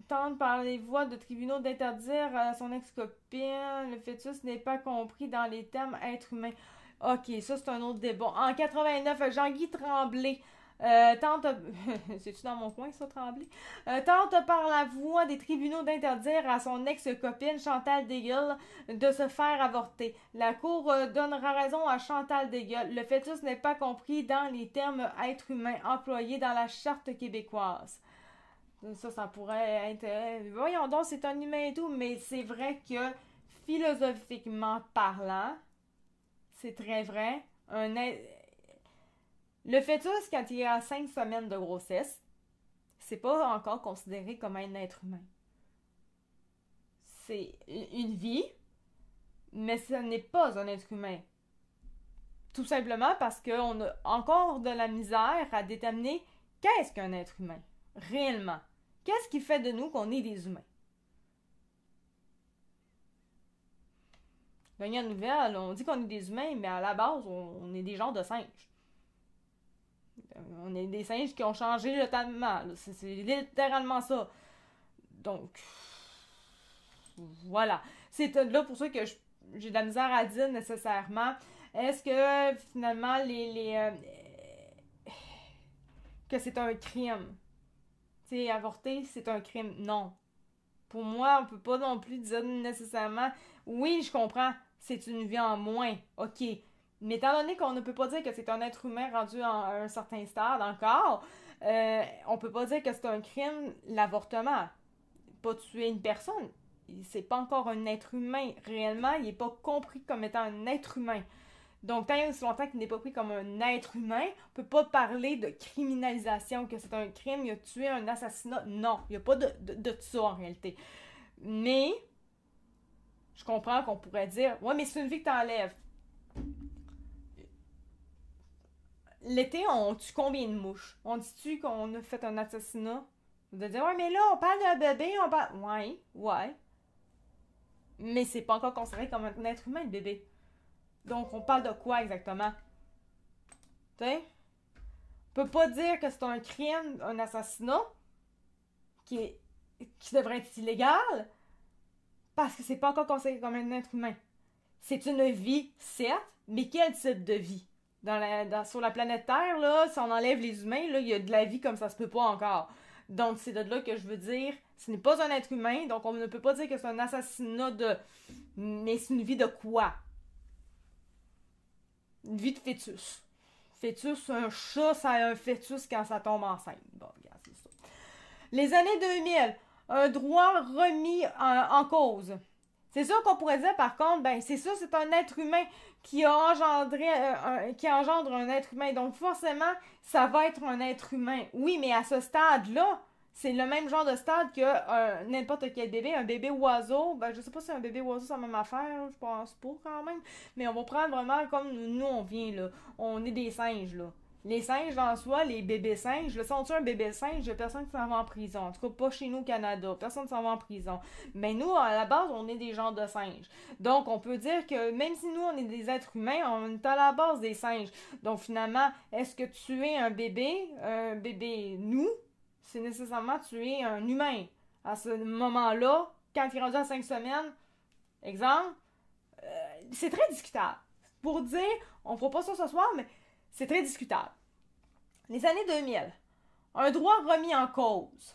A: Tente par les voies de tribunaux d'interdire à son ex-copine, le fœtus n'est pas compris dans les termes être humain. Ok, ça c'est un autre débat. En 89, Jean-Guy Tremblay tente... C'est-tu dans mon coin, ça, Tremblay? Tente par la voie des tribunaux d'interdire à son ex-copine, Chantal Deguel, de se faire avorter. La Cour donnera raison à Chantal Deguel. Le fœtus n'est pas compris dans les termes être humain employés dans la Charte québécoise. Ça pourrait être... voyons donc, c'est un humain et tout, mais c'est vrai que, philosophiquement parlant, c'est très vrai. Le fœtus, quand il est à 5 semaines de grossesse, c'est pas encore considéré comme un être humain. C'est une vie, mais ce n'est pas un être humain. Tout simplement parce qu'on a encore de la misère à déterminer qu'est-ce qu'un être humain, réellement. Qu'est-ce qui fait de nous qu'on est des humains? Dernière nouvelle, on dit qu'on est des humains, mais à la base, on est des genres de singes. On est des singes qui ont changé totalement. C'est littéralement ça. Donc, voilà. C'est là pour ça que j'ai de la misère à dire nécessairement. Est-ce que finalement que c'est un crime? Tu sais, avorter, c'est un crime. Non. Pour moi, on peut pas non plus dire nécessairement. Oui, je comprends, c'est une vie en moins. OK. Mais étant donné qu'on ne peut pas dire que c'est un être humain rendu à un certain stade encore, on peut pas dire que c'est un crime, l'avortement. Pas tuer une personne. C'est pas encore un être humain. Réellement, il n'est pas compris comme étant un être humain. Donc, tant et aussi longtemps qu'il n'est pas pris comme un être humain, on peut pas parler de criminalisation, que c'est un crime, il a tué un assassinat. Non, il n'y a pas de ça en réalité. Mais, je comprends qu'on pourrait dire, ouais, mais c'est une vie que t'enlèves. L'été, on tue combien de mouches? On dit-tu qu'on a fait un assassinat? De dire, ouais, mais là, on parle d'un bébé, on parle. Ouais. Mais c'est pas encore considéré comme un être humain, le bébé. Donc, on parle de quoi exactement? Tu sais? On peut pas dire que c'est un crime, un assassinat, qui devrait être illégal, parce que c'est pas encore considéré comme un être humain. C'est une vie, certes, mais quel type de vie? Sur la planète Terre, là, si on enlève les humains, là, il y a de la vie comme ça se peut pas encore. Donc, c'est de là que je veux dire, ce n'est pas un être humain, donc on ne peut pas dire que c'est un assassinat de... Mais c'est une vie de quoi? Une vie de fœtus. Fœtus, un chat, ça a un fœtus quand ça tombe enceinte. Bon, regarde, c'est ça. Les années 2000, un droit remis en cause. C'est sûr qu'on pourrait dire, par contre, ben, c'est ça, c'est un être humain qui a qui engendre un être humain. Donc, forcément, ça va être un être humain. Oui, mais à ce stade-là, c'est le même genre de stade que n'importe quel bébé. Un bébé oiseau, ben, je sais pas si un bébé oiseau, c'est la même affaire, je pense pas quand même. Mais on va prendre vraiment comme nous, on vient, là. On est des singes, là. Les singes, en soi, les bébés singes, le sont-tu un bébé singe? Personne ne s'en va en prison. En tout cas, pas chez nous au Canada. Personne ne s'en va en prison. Mais nous, à la base, on est des genres de singes. Donc, on peut dire que même si nous, on est des êtres humains, on est à la base des singes. Donc, finalement, est-ce que tuer un bébé nous, c'est nécessairement tuer un humain? À ce moment-là, quand il est rendu à 5 semaines, exemple, c'est très discutable. Pour dire, on fera pas ça ce soir, mais c'est très discutable. Les années 2000, un droit remis en cause.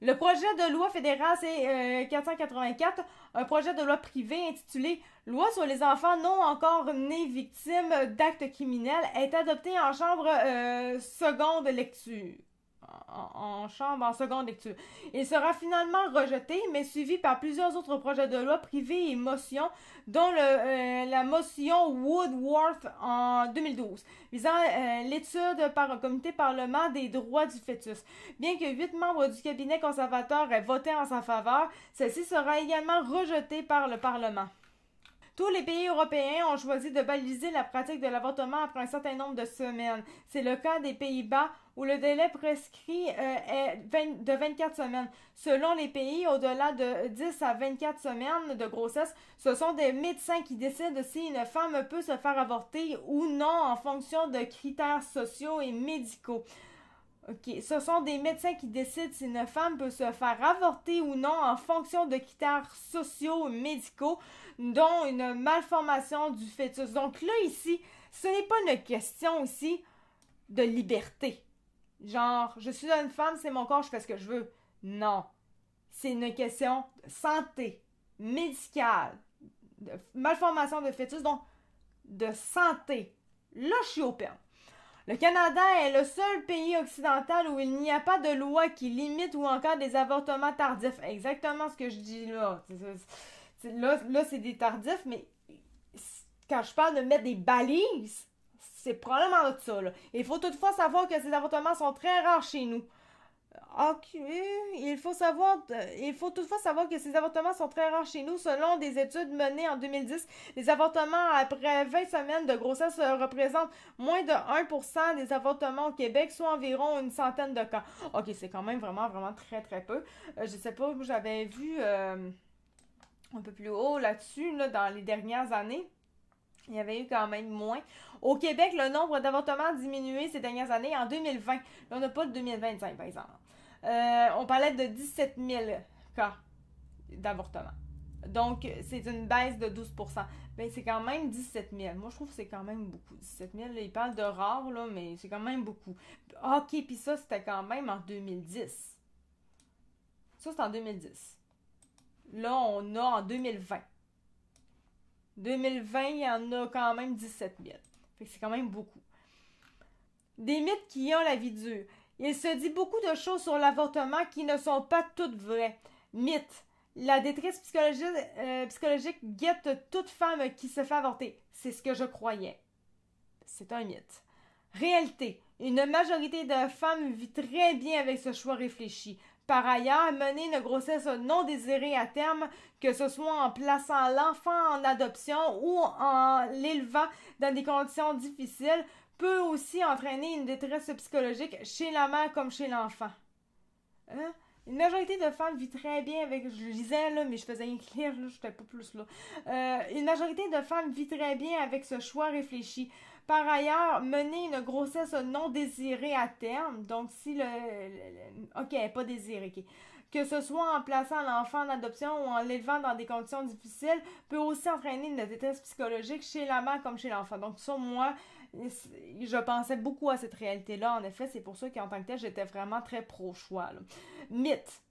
A: Le projet de loi fédéral C-484, un projet de loi privé intitulé « Loi sur les enfants non encore nés victimes d'actes criminels » est adopté en chambre seconde lecture. En seconde lecture. Il sera finalement rejeté, mais suivi par plusieurs autres projets de loi privés et motions, dont la motion Woodworth en 2012, visant l'étude par un comité parlement des droits du fœtus. Bien que 8 membres du cabinet conservateur aient voté en sa faveur, celle-ci sera également rejetée par le Parlement. Tous les pays européens ont choisi de baliser la pratique de l'avortement après un certain nombre de semaines. C'est le cas des Pays-Bas, où le délai prescrit est de 24 semaines. Selon les pays, au-delà de 10 à 24 semaines de grossesse, ce sont des médecins qui décident si une femme peut se faire avorter ou non en fonction de critères sociaux et médicaux. OK. Ce sont des médecins qui décident si une femme peut se faire avorter ou non en fonction de critères sociaux et médicaux, dont une malformation du fœtus. Donc là, ici, ce n'est pas une question ici de liberté. Genre, je suis une femme, c'est mon corps, je fais ce que je veux. Non. C'est une question de santé, médicale, de malformation de fœtus, donc de santé. Là, je suis open. Le Canada est le seul pays occidental où il n'y a pas de loi qui limite ou encadre des avortements tardifs. Exactement ce que je dis là. Là, c'est des tardifs, mais quand je parle de mettre des balises, c'est probablement de ça. Là. Il faut toutefois savoir que ces avortements sont très rares chez nous. Ok, il faut toutefois savoir que ces avortements sont très rares chez nous. Selon des études menées en 2010, les avortements après 20 semaines de grossesse représentent moins de 1% des avortements au Québec, soit environ une centaine de cas. Ok, c'est quand même vraiment, vraiment très, très peu. Je sais pas, j'avais vu un peu plus haut là-dessus, là, dans les dernières années. Il y avait eu quand même moins. Au Québec, le nombre d'avortements a diminué ces dernières années. En 2020, là, on n'a pas de 2025, par exemple. On parlait de 17 000 cas d'avortement. Donc, c'est une baisse de 12%. Ben, c'est quand même 17 000. Moi, je trouve que c'est quand même beaucoup. 17 000, là, ils parlent de rares, là, mais c'est quand même beaucoup. OK, puis ça, c'était quand même en 2010. Ça, c'est en 2010. Là, on a en 2020. 2020, il y en a quand même 17 000. Fait que c'est quand même beaucoup. Des mythes qui ont la vie dure. Il se dit beaucoup de choses sur l'avortement qui ne sont pas toutes vraies. Mythe. La détresse psychologique guette toute femme qui se fait avorter. C'est ce que je croyais. C'est un mythe. Réalité. Une majorité de femmes vit très bien avec ce choix réfléchi. Par ailleurs, mener une grossesse non désirée à terme, que ce soit en plaçant l'enfant en adoption ou en l'élevant dans des conditions difficiles, peut aussi entraîner une détresse psychologique chez la mère comme chez l'enfant. Hein? Une majorité de femmes vit très bien avec... Je lisais, là, mais je faisais rien lire, là, j'étais pas plus là. Une majorité de femmes vit très bien avec ce choix réfléchi. Par ailleurs, mener une grossesse non désirée à terme, donc si OK, elle n'est pas désirée, OK. Que ce soit en plaçant l'enfant en adoption ou en l'élevant dans des conditions difficiles, peut aussi entraîner une détresse psychologique chez la mère comme chez l'enfant. Donc ça, moi, je pensais beaucoup à cette réalité-là. En effet, c'est pour ça qu'en tant que tel, j'étais vraiment très pro-choix. Là. Mythe.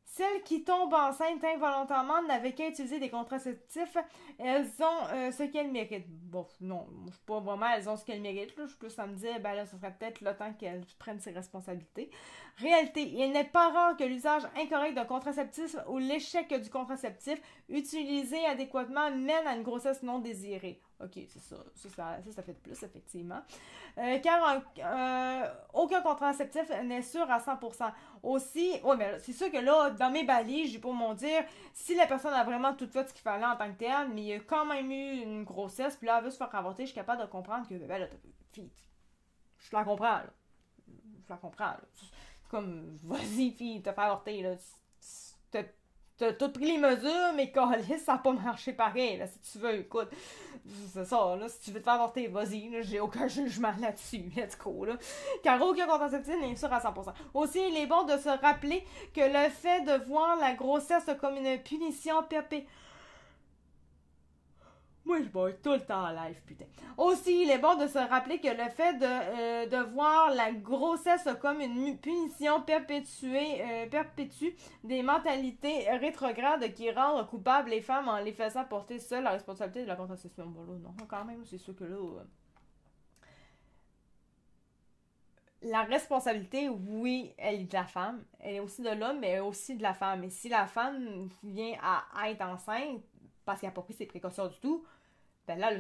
A: Celles qui tombent enceintes involontairement n'avaient qu'à utiliser des contraceptifs. Elles ont ce qu'elles méritent. Bon, non, je suis pas vraiment elles ont ce qu'elles méritent. Là. Je suis plus à me dire, ben là, ce serait peut-être le temps qu'elles prennent ses responsabilités. Réalité, il n'est pas rare que l'usage incorrect d'un contraceptif ou l'échec du contraceptif utilisé adéquatement mène à une grossesse non désirée. OK, c'est ça. Ça fait de plus, effectivement. Car aucun contraceptif n'est sûr à 100%. Aussi, ouais, mais c'est sûr que là, dans mes balises, j'ai pour mon dire, si la personne a vraiment tout fait ce qu'il fallait en tant que tel, mais il y a quand même eu une grossesse, puis là, elle veut se faire avorter, je suis capable de comprendre que, ben là, fille, je la comprends, là. Je la comprends, là. Comme, vas-y, fille, t'as fait avorter, là. T'as tout pris les mesures, mais câlisse, ça n'a pas marché pareil, là, si tu veux, écoute. C'est ça, là, si tu veux te faire avorter, vas-y, là, j'ai aucun jugement là-dessus, let's go, là. Car aucun contraceptif n'est sûr à 100%. Aussi, il est bon de se rappeler que le fait de voir la grossesse comme une punition perpétuelle. Moi, je bois tout le temps en live, putain. Aussi, il est bon de se rappeler que le fait de voir la grossesse comme une punition perpétue des mentalités rétrogrades qui rendent coupables les femmes en les faisant porter seules la responsabilité de la contraception. Bon, là, non, quand même, c'est sûr que là... la responsabilité, oui, elle est de la femme. Elle est aussi de l'homme, mais elle est aussi de la femme. Et si la femme vient à être enceinte, parce qu'elle n'a pas pris ses précautions du tout, ben là,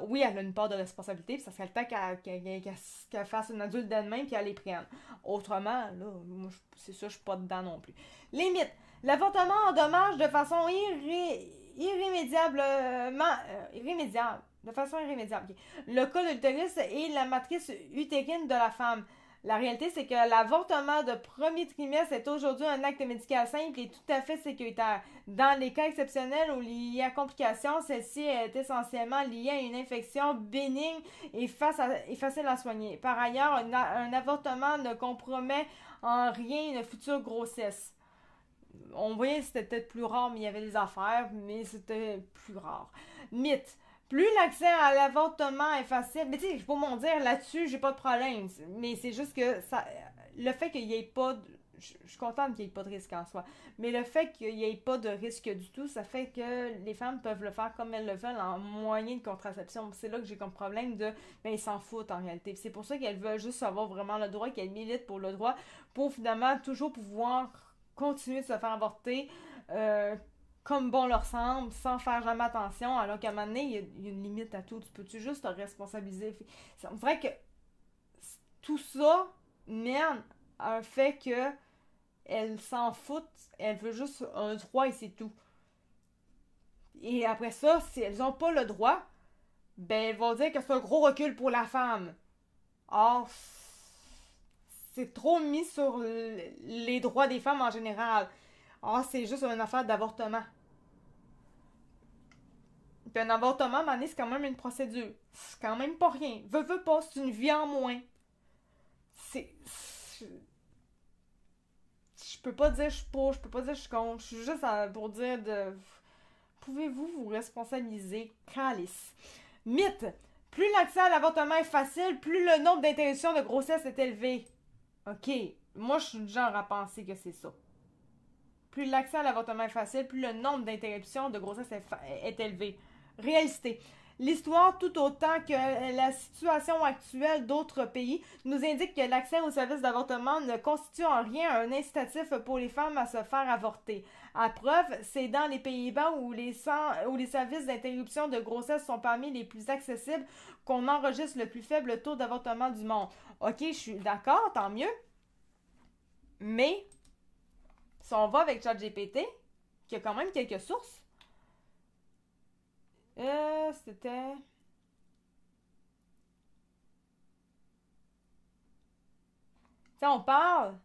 A: oui, elle a une part de responsabilité, puis ça serait le temps qu'elle fasse une adulte d'elle-même, puis elle les prenne. Autrement, là, moi, c'est sûr, je suis pas dedans non plus. Les mythes. L'avortement endommage de façon irrémédiable. De façon irrémédiable. Okay. Le col de l'utérus et la matrice utérine de la femme. La réalité, c'est que l'avortement de premier trimestre est aujourd'hui un acte médical simple et tout à fait sécuritaire. Dans les cas exceptionnels où il y a complications, celle-ci est essentiellement liée à une infection bénigne et facile à soigner. Par ailleurs, un avortement ne compromet en rien une future grossesse. On voyait que c'était peut-être plus rare, mais il y avait des affaires, mais c'était plus rare. Mythe. Plus l'accès à l'avortement est facile, mais tu sais, pour m'en dire là-dessus, j'ai pas de problème. Mais c'est juste que ça, le fait qu'il y ait pas de, je suis contente qu'il n'y ait pas de risque en soi, mais le fait qu'il n'y ait pas de risque du tout, ça fait que les femmes peuvent le faire comme elles le veulent en moyen de contraception. C'est là que j'ai comme problème de, ben ils s'en foutent en réalité. C'est pour ça qu'elles veulent juste avoir vraiment le droit, qu'elles militent pour le droit, pour finalement toujours pouvoir continuer de se faire avorter. Comme bon leur semble, sans faire jamais attention, alors qu'à un moment donné, il y a une limite à tout. Tu peux-tu juste te responsabiliser? On dirait que tout ça mène à un fait que elle s'en fout, elle veut juste un droit et c'est tout. Et après ça, si elles n'ont pas le droit, ben elles vont dire que c'est un gros recul pour la femme. Or, c'est trop mis sur les droits des femmes en général. Or, c'est juste une affaire d'avortement. Puis un avortement, à un moment donné, c'est quand même une procédure. C'est quand même pas rien. Veux pas, c'est une vie en moins. C'est... Je peux pas dire je suis pour, je peux pas dire je suis contre. Je suis juste pour dire de... Pouvez-vous vous responsabiliser? Calice. Mythe. Plus l'accès à l'avortement est facile, plus le nombre d'interruptions de grossesse est élevé. Ok. Moi, je suis du genre à penser que c'est ça. Plus l'accès à l'avortement est facile, plus le nombre d'interruptions de grossesse est élevé. Réalité. L'histoire, tout autant que la situation actuelle d'autres pays, nous indique que l'accès aux services d'avortement ne constitue en rien un incitatif pour les femmes à se faire avorter. À preuve, c'est dans les Pays-Bas où les services d'interruption de grossesse sont parmi les plus accessibles qu'on enregistre le plus faible taux d'avortement du monde. Ok, je suis d'accord, tant mieux. Mais, si on va avec ChatGPT, qui a quand même quelques sources, c'était... T'sais, on parle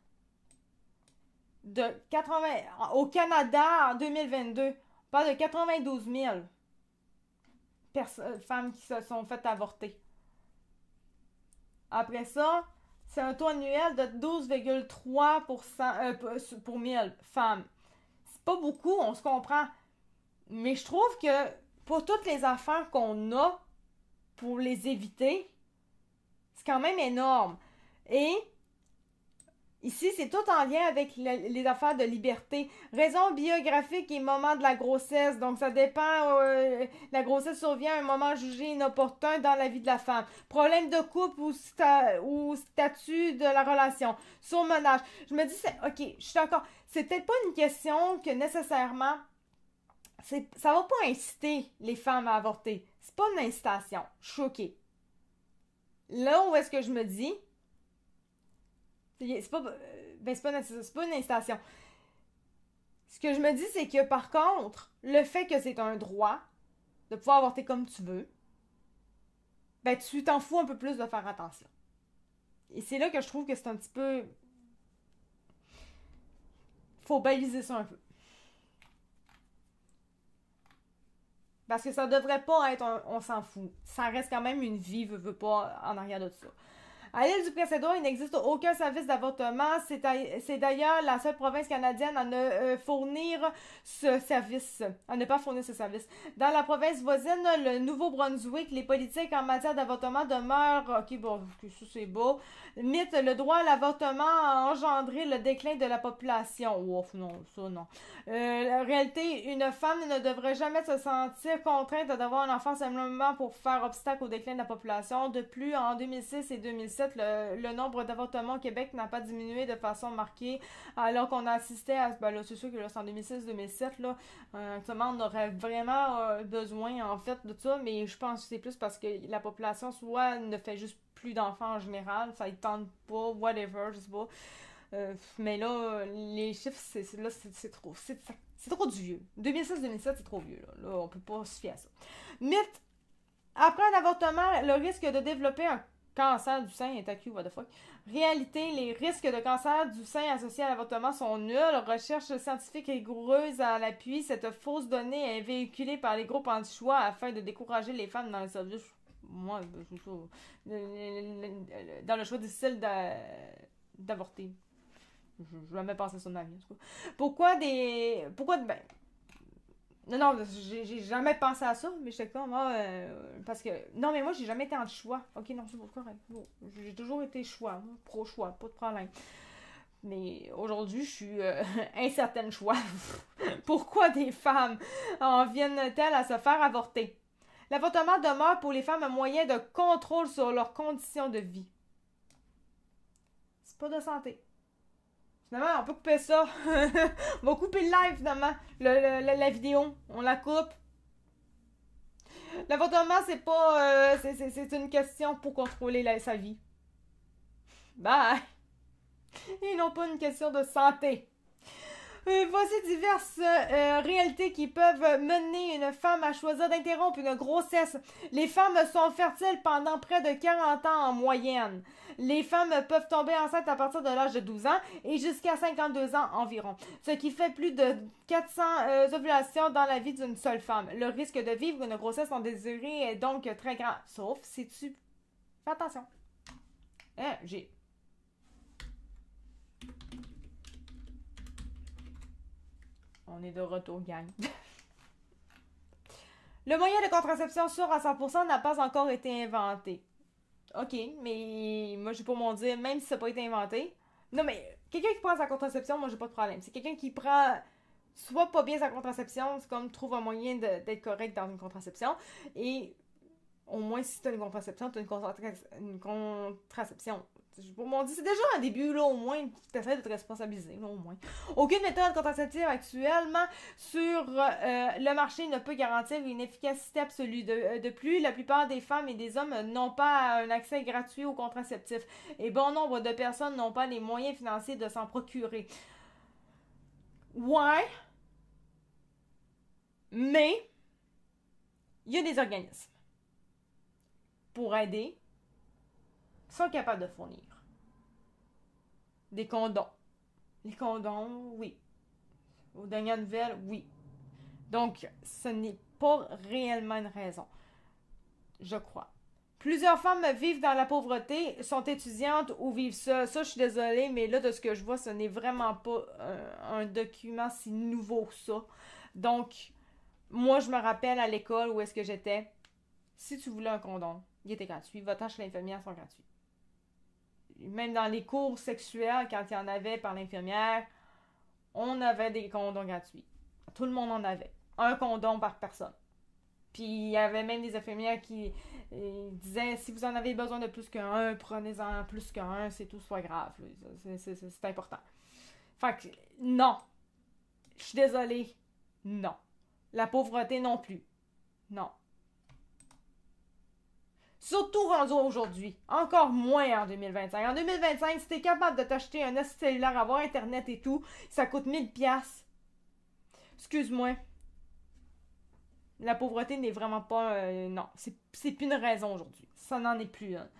A: de 80... Au Canada, en 2022, on parle de 92 000 femmes qui se sont faites avorter. Après ça, c'est un taux annuel de 12,3% pour 1000 femmes. C'est pas beaucoup, on se comprend. Mais je trouve que pour toutes les affaires qu'on a pour les éviter, c'est quand même énorme. Et ici, c'est tout en lien avec les affaires de liberté. Raison biographique et moment de la grossesse. Donc, ça dépend. La grossesse survient à un moment jugé inopportun dans la vie de la femme. Problème de couple ou statut de la relation. Surmenage. Je me dis, ok, je suis d'accord. C'est peut-être pas une question que nécessairement... ça va pas inciter les femmes à avorter. C'est pas une incitation. Je suis ok. Là où est-ce que je me dis... C'est pas une incitation. Ce que je me dis, c'est que par contre, le fait que c'est un droit de pouvoir avorter comme tu veux, ben tu t'en fous un peu plus de faire attention. Et c'est là que je trouve que c'est un petit peu... Faut baliser ça un peu. Parce que ça devrait pas être on s'en fout. Ça reste quand même une vie, veut pas, en arrière de ça. À l'île du Prince-Édouard, il n'existe aucun service d'avortement. C'est d'ailleurs la seule province canadienne à ne fournir ce service. À ne pas fournir ce service. Dans la province voisine, le Nouveau-Brunswick, les politiques en matière d'avortement demeurent... Ok, bon, ça c'est beau. Mythe, le droit à l'avortement a engendré le déclin de la population. Ouf, non, ça non. En réalité, une femme ne devrait jamais se sentir contrainte d'avoir un enfant simplement pour faire obstacle au déclin de la population. De plus, en 2006 et 2007, le nombre d'avortements au Québec n'a pas diminué de façon marquée, alors qu'on a assisté à... Ben là, c'est sûr que là, c'est en 2006-2007, là, actuellement, on aurait vraiment besoin, en fait, de ça, mais je pense que c'est plus parce que la population, soit ne fait juste plus d'enfants en général, ça ne tente pas, whatever, je sais pas. Mais là, les chiffres, c'est trop. C'est trop du vieux. 2006-2007, c'est trop vieux. Là, on peut pas se fier à ça. Mythe. Après un avortement, le risque de développer un cancer du sein est accru, what the fuck. Réalité, les risques de cancer du sein associés à l'avortement sont nuls. Recherche scientifique rigoureuse à l'appui. Cette fausse donnée est véhiculée par les groupes anti-choix afin de décourager les femmes dans le service. Moi, c'est ça. Dans le choix difficile d'avorter. Je vais jamais penser ça de ma vie, en tout cas. Pourquoi, ben... Non, j'ai jamais pensé à ça, mais j'étais comme, parce que... Non, mais moi, j'ai jamais été anti-choix. Ok, non, c'est correct. Bon, j'ai toujours été choix, pro-choix, pas de problème. Mais aujourd'hui, je suis incertaine choix. Pourquoi des femmes en viennent-elles à se faire avorter? L'avortement demeure pour les femmes un moyen de contrôle sur leurs conditions de vie. C'est pas de santé. Finalement, on peut couper ça. On va couper le live, finalement. La vidéo. On la coupe. L'avortement, c'est pas... c'est une question pour contrôler sa vie. Bye! Et non pas une question de santé. Voici diverses réalités qui peuvent mener une femme à choisir d'interrompre une grossesse. Les femmes sont fertiles pendant près de 40 ans en moyenne. Les femmes peuvent tomber enceintes à partir de l'âge de 12 ans et jusqu'à 52 ans environ, ce qui fait plus de 400 ovulations dans la vie d'une seule femme. Le risque de vivre une grossesse non désirée est donc très grand, sauf si tu... Fais attention. J'ai... On est de retour, gang. Le moyen de contraception sûr à 100% n'a pas encore été inventé. Ok, mais moi j'ai pour mon dire, même si ça n'a pas été inventé. Non, mais quelqu'un qui prend sa contraception, moi j'ai pas de problème. C'est quelqu'un qui prend soit pas bien sa contraception, c'est comme trouve un moyen d'être correct dans une contraception. Et au moins, si tu as une contraception, tu as une contraception. Pour mon dit, c'est déjà un début, là, au moins, tu essaies de te responsabiliser, là, au moins. Aucune méthode contraceptive actuellement sur le marché ne peut garantir une efficacité absolue. De plus, la plupart des femmes et des hommes n'ont pas un accès gratuit aux contraceptifs. Et bon nombre de personnes n'ont pas les moyens financiers de s'en procurer. Ouais. Mais, il y a des organismes pour aider, sont capables de fournir des condoms. Les condoms, oui. Aux dernières nouvelles, oui. Donc, ce n'est pas réellement une raison. Je crois. Plusieurs femmes vivent dans la pauvreté, sont étudiantes ou vivent ça. Ça, je suis désolée, mais là, de ce que je vois, ce n'est vraiment pas un document si nouveau que ça. Donc, moi, je me rappelle à l'école où est-ce que j'étais. Si tu voulais un condom, il était gratuit. Vos tâches chez l'infirmière sont gratuites. Même dans les cours sexuels, quand il y en avait par l'infirmière, on avait des condoms gratuits. Tout le monde en avait. Un condom par personne. Puis il y avait même des infirmières qui disaient, si vous en avez besoin de plus qu'un, prenez-en plus qu'un, c'est tout, soit grave. C'est important. Fait que, non. Je suis désolée. Non. La pauvreté non plus. Non. Surtout rendu aujourd'hui. Encore moins en 2025. En 2025, si t'es capable de t'acheter un assis cellulaire, avoir Internet et tout, ça coûte 1000$. Excuse-moi. La pauvreté n'est vraiment pas... non, c'est plus une raison aujourd'hui. Ça n'en est plus une.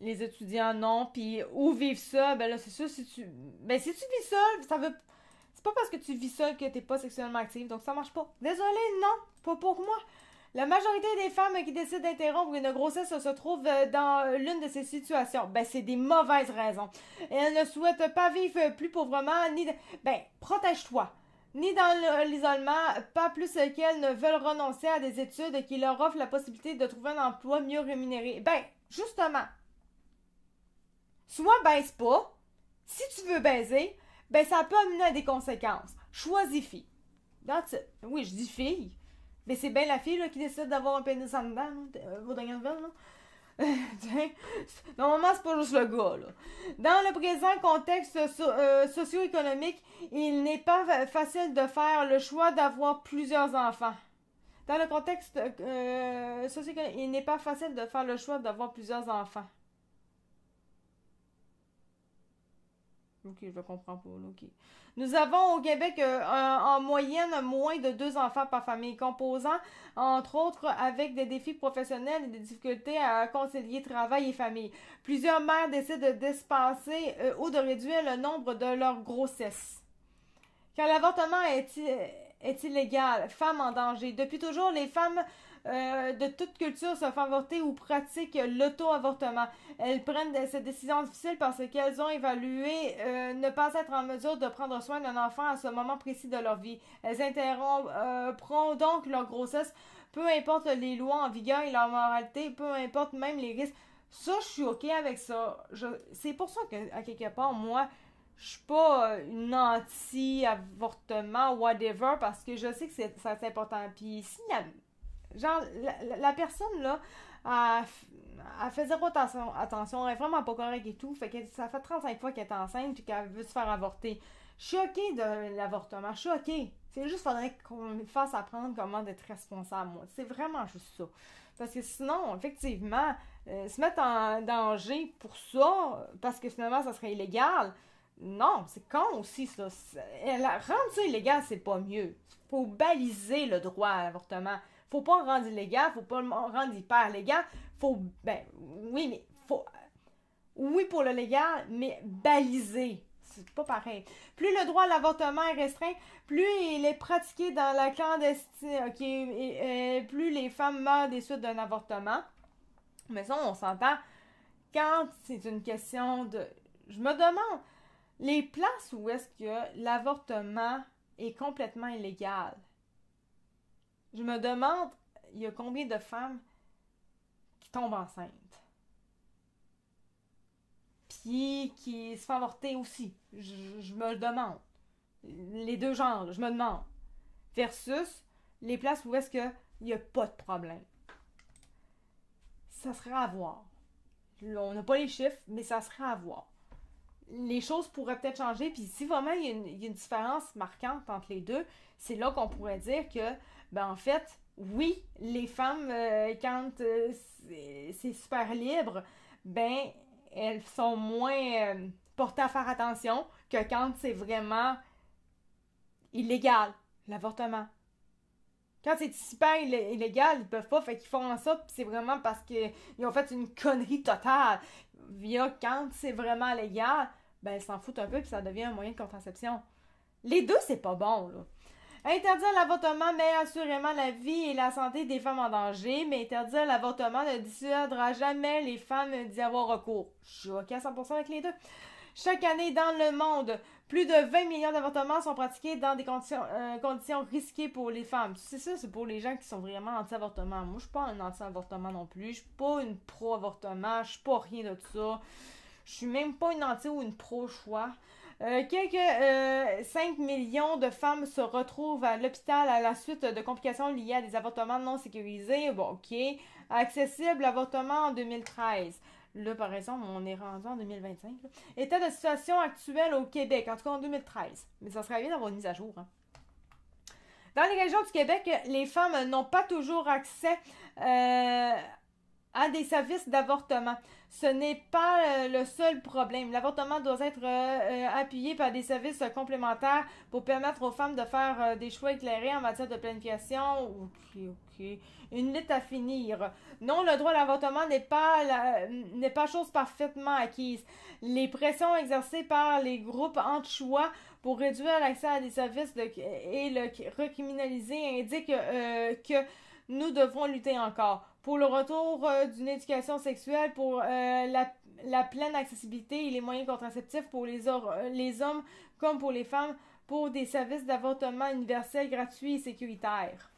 A: Les étudiants, non. Puis où vivent ça? Ben là, c'est sûr, si tu... Ben si tu vis seul, ça veut... C'est pas parce que tu vis seul que t'es pas sexuellement active, donc ça marche pas. Désolée, non. Pas pour moi. La majorité des femmes qui décident d'interrompre une grossesse se trouvent dans l'une de ces situations. Ben, c'est des mauvaises raisons. Et elles ne souhaitent pas vivre plus pauvrement, ni... Ben, protège-toi. Ni dans l'isolement, pas plus qu'elles ne veulent renoncer à des études qui leur offrent la possibilité de trouver un emploi mieux rémunéré. Ben, justement. Soit baise pas. Si tu veux baiser, ben, ça peut amener à des conséquences. Choisis fille. That's it. Oui, je dis fille. Mais c'est bien la fille là, qui décide d'avoir un pénis en dedans, vos dernières nouvelles, là. Normalement, c'est pas juste le gars, là. Dans le présent contexte socio-économique, il n'est pas facile de faire le choix d'avoir plusieurs enfants. Dans le contexte socio-économique, il n'est pas facile de faire le choix d'avoir plusieurs enfants. Ok, je comprends pas, là, ok. Nous avons au Québec en moyenne moins de 2 enfants par famille, composant entre autres avec des défis professionnels et des difficultés à concilier travail et famille. Plusieurs mères décident d'espacer ou de réduire le nombre de leurs grossesses. Quand l'avortement est illégal, femmes en danger. Depuis toujours, les femmes de toute culture se font avorter ou pratiquent l'auto-avortement. Elles prennent cette décision difficile parce qu'elles ont évalué ne pas être en mesure de prendre soin d'un enfant à ce moment précis de leur vie. Elles interrompront donc leur grossesse, peu importe les lois en vigueur et leur moralité, peu importe même les risques. Ça, je suis ok avec ça. C'est pour ça que, à quelque part, moi, je suis pas une anti-avortement, whatever, parce que je sais que c'est important. Puis s'il y a... Genre, la personne, là, elle fait zéro attention, elle est vraiment pas correcte et tout. Fait que ça fait 35 fois qu'elle est enceinte et qu'elle veut se faire avorter. Je suis ok de l'avortement, je suis ok. C'est juste faudrait qu'on me fasse apprendre comment d'être responsable, moi. C'est vraiment juste ça. Parce que sinon, effectivement, se mettre en danger pour ça, parce que finalement, ça serait illégal, Non, c'est con aussi, ça. Rendre ça illégal, c'est pas mieux. Faut baliser le droit à l'avortement. Faut pas le rendre illégal, faut pas le rendre hyper légal. Oui, mais faut... Oui pour le légal, mais baliser. C'est pas pareil. Plus le droit à l'avortement est restreint, plus il est pratiqué dans la clandestine, ok, plus les femmes meurent des suites d'un avortement. Mais ça, on s'entend quand c'est une question de... Je me demande, les places où est-ce que l'avortement est complètement illégal, je me demande, il y a combien de femmes qui tombent enceintes? Puis qui se font avorter aussi. Je me le demande. Les deux genres, je me demande. Versus les places où est-ce qu'il n'y a pas de problème. Ça serait à voir. Là, on n'a pas les chiffres, mais ça serait à voir. Les choses pourraient peut-être changer, puis si vraiment il y a une différence marquante entre les deux, c'est là qu'on pourrait dire que, en fait, oui, les femmes, quand c'est super libre, elles sont moins portées à faire attention que quand c'est vraiment illégal, l'avortement. Quand c'est super illégal, ils peuvent pas, fait qu'ils font ça, pis c'est vraiment parce qu'ils ont fait une connerie totale. Quand c'est vraiment légal, ils s'en foutent un peu, puis ça devient un moyen de contraception. Les deux, c'est pas bon, là. Interdire l'avortement met assurément la vie et la santé des femmes en danger, mais interdire l'avortement ne dissuadera jamais les femmes d'y avoir recours. Je suis OK à 100% avec les deux. Chaque année dans le monde, plus de 20 millions d'avortements sont pratiqués dans des conditions risquées pour les femmes. C'est ça, c'est pour les gens qui sont vraiment anti-avortement. Moi, je suis pas un anti-avortement non plus. Je suis pas une pro-avortement. Je suis pas rien de ça. Je suis même pas une anti ou une pro-choix. Quelques 5 millions de femmes se retrouvent à l'hôpital à la suite de complications liées à des avortements non sécurisés. Bon, OK. Accessible l'avortement en 2013. Là, par exemple, on est rendu en 2025. Là. État de situation actuelle au Québec, en tout cas en 2013. Mais ça serait bien d'avoir une mise à jour. Hein. Dans les régions du Québec, les femmes n'ont pas toujours accès à des services d'avortement. Ce n'est pas le seul problème. L'avortement doit être appuyé par des services complémentaires pour permettre aux femmes de faire des choix éclairés en matière de planification. OK. Une lutte à finir. Non, le droit à l'avortement n'est pas chose parfaitement acquise. Les pressions exercées par les groupes anti-choix pour réduire l'accès à des services et le recriminaliser indiquent que nous devons lutter encore. Pour le retour d'une éducation sexuelle, pour la pleine accessibilité et les moyens contraceptifs pour les hommes comme pour les femmes, pour des services d'avortement universels, gratuits et sécuritaires.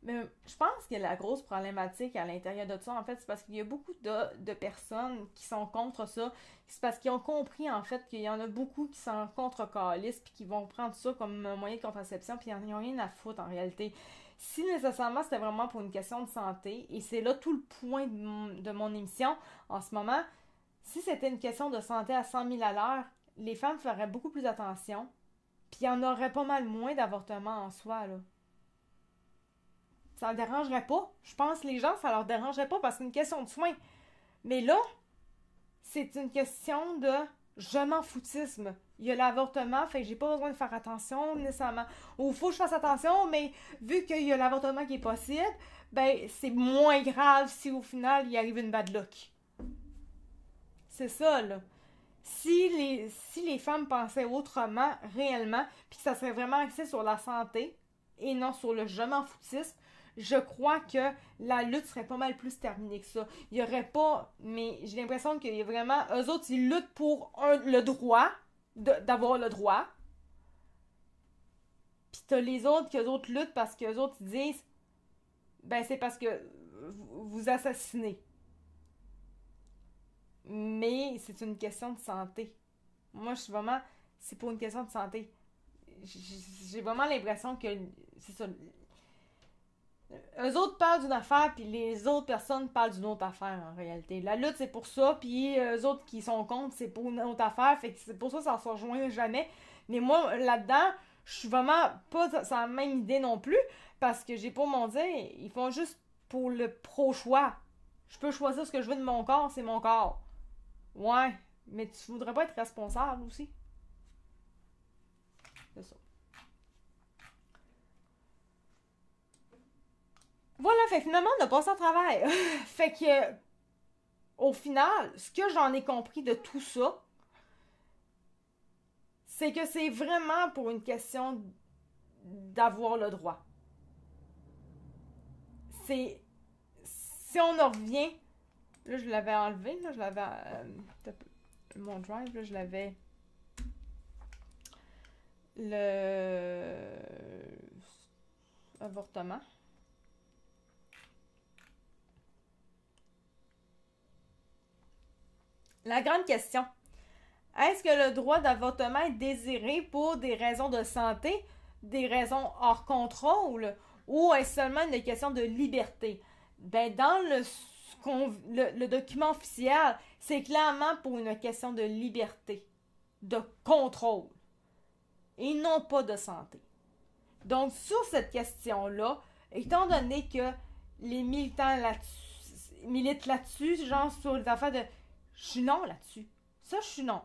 A: Mais je pense que la grosse problématique à l'intérieur de ça, en fait, c'est parce qu'il y a beaucoup de personnes qui sont contre ça. C'est parce qu'ils ont compris, en fait, qu'il y en a beaucoup qui sont contre-calistes puis qui vont prendre ça comme un moyen de contraception puis ils n'en ont rien à foutre, en réalité. Si nécessairement c'était vraiment pour une question de santé, et c'est là tout le point de mon émission en ce moment, si c'était une question de santé à 100 000 à l'heure, les femmes feraient beaucoup plus attention, puis il y en aurait pas mal moins d'avortements en soi, là. Ça ne dérangerait pas. Je pense que les gens, ça leur dérangerait pas parce que c'est une question de soin. Mais là, c'est une question de je m'en foutisme. Il y a l'avortement, fait que j'ai pas besoin de faire attention nécessairement. Ou faut que je fasse attention, mais vu qu'il y a l'avortement qui est possible, c'est moins grave si au final il arrive une bad luck. C'est ça, là. Si les femmes pensaient autrement, réellement, puis que ça serait vraiment axé sur la santé et non sur le je m'en foutisme, je crois que la lutte serait pas mal plus terminée que ça. Il y aurait pas... Mais j'ai l'impression qu'il y a vraiment... Eux autres, ils luttent pour le droit, d'avoir le droit. Puis t'as les autres, qu'eux autres luttent parce qu'eux autres, ils disent... c'est parce que vous assassinez. Mais c'est une question de santé. Moi, je suis vraiment... C'est pour une question de santé. J'ai vraiment l'impression que... C'est ça... Eux autres parlent d'une affaire, puis les autres personnes parlent d'une autre affaire, en réalité. La lutte, c'est pour ça, puis eux autres qui sont contre, c'est pour une autre affaire, fait que c'est pour ça que ça ne se rejoint jamais. Mais moi, là-dedans, je suis vraiment pas sur la même idée non plus, parce que j'ai pas mon dire, ils font juste pour le pro-choix. Je peux choisir ce que je veux de mon corps, c'est mon corps. Ouais, Mais tu voudrais pas être responsable aussi. C'est ça. Voilà, fait que finalement, on a passé au travail. Fait que, au final, ce que j'en ai compris de tout ça, c'est que c'est vraiment pour une question d'avoir le droit. C'est... Si on en revient... Là, je l'avais enlevé, là, je l'avais... mon drive, là, je l'avais... Le... avortement. La grande question. Est-ce que le droit d'avortement est désiré pour des raisons de santé, des raisons hors contrôle, ou est-ce seulement une question de liberté? Ben, dans le document officiel, c'est clairement pour une question de liberté, de contrôle, et non pas de santé. Donc, sur cette question-là, étant donné que les militants militent là-dessus, genre sur les affaires de... Je suis non là-dessus. Ça, je suis non.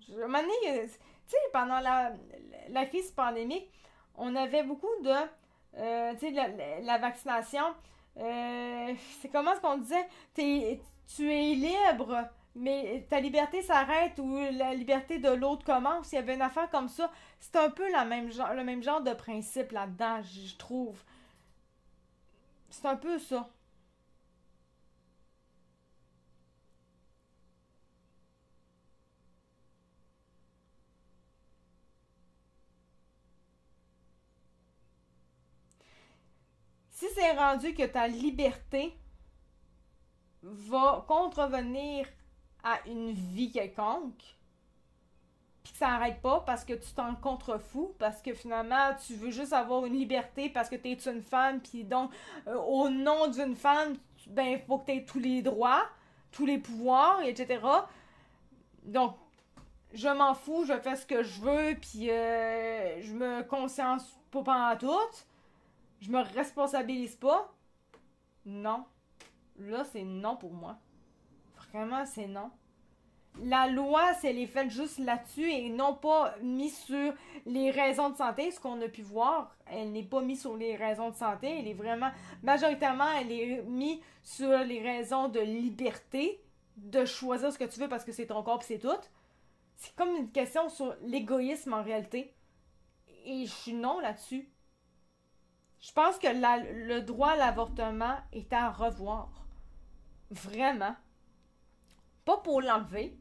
A: À un moment donné, tu sais, pendant la crise pandémique, on avait beaucoup de, tu sais, la vaccination. C'est comment ce qu'on disait? Tu es libre, mais ta liberté s'arrête ou la liberté de l'autre commence. Il y avait une affaire comme ça. C'est un peu le même genre de principe là-dedans, je trouve. C'est un peu ça. Si c'est rendu que ta liberté va contrevenir à une vie quelconque, puis que ça n'arrête pas parce que tu t'en contrefous, parce que finalement tu veux juste avoir une liberté parce que t'es une femme, puis donc au nom d'une femme, ben il faut que t'aies tous les droits, tous les pouvoirs, etc. Donc je m'en fous, je fais ce que je veux, puis je me conscience pas pendant tout, je me responsabilise pas. Non. Là, c'est non pour moi. Vraiment, c'est non. La loi, si elle est faite juste là-dessus et non pas mise sur les raisons de santé, ce qu'on a pu voir, elle n'est pas mise sur les raisons de santé, elle est vraiment, majoritairement, elle est mise sur les raisons de liberté, de choisir ce que tu veux parce que c'est ton corps et c'est tout. C'est comme une question sur l'égoïsme en réalité. Et je suis non là-dessus. Je pense que le droit à l'avortement est à revoir. Vraiment. Pas pour l'enlever.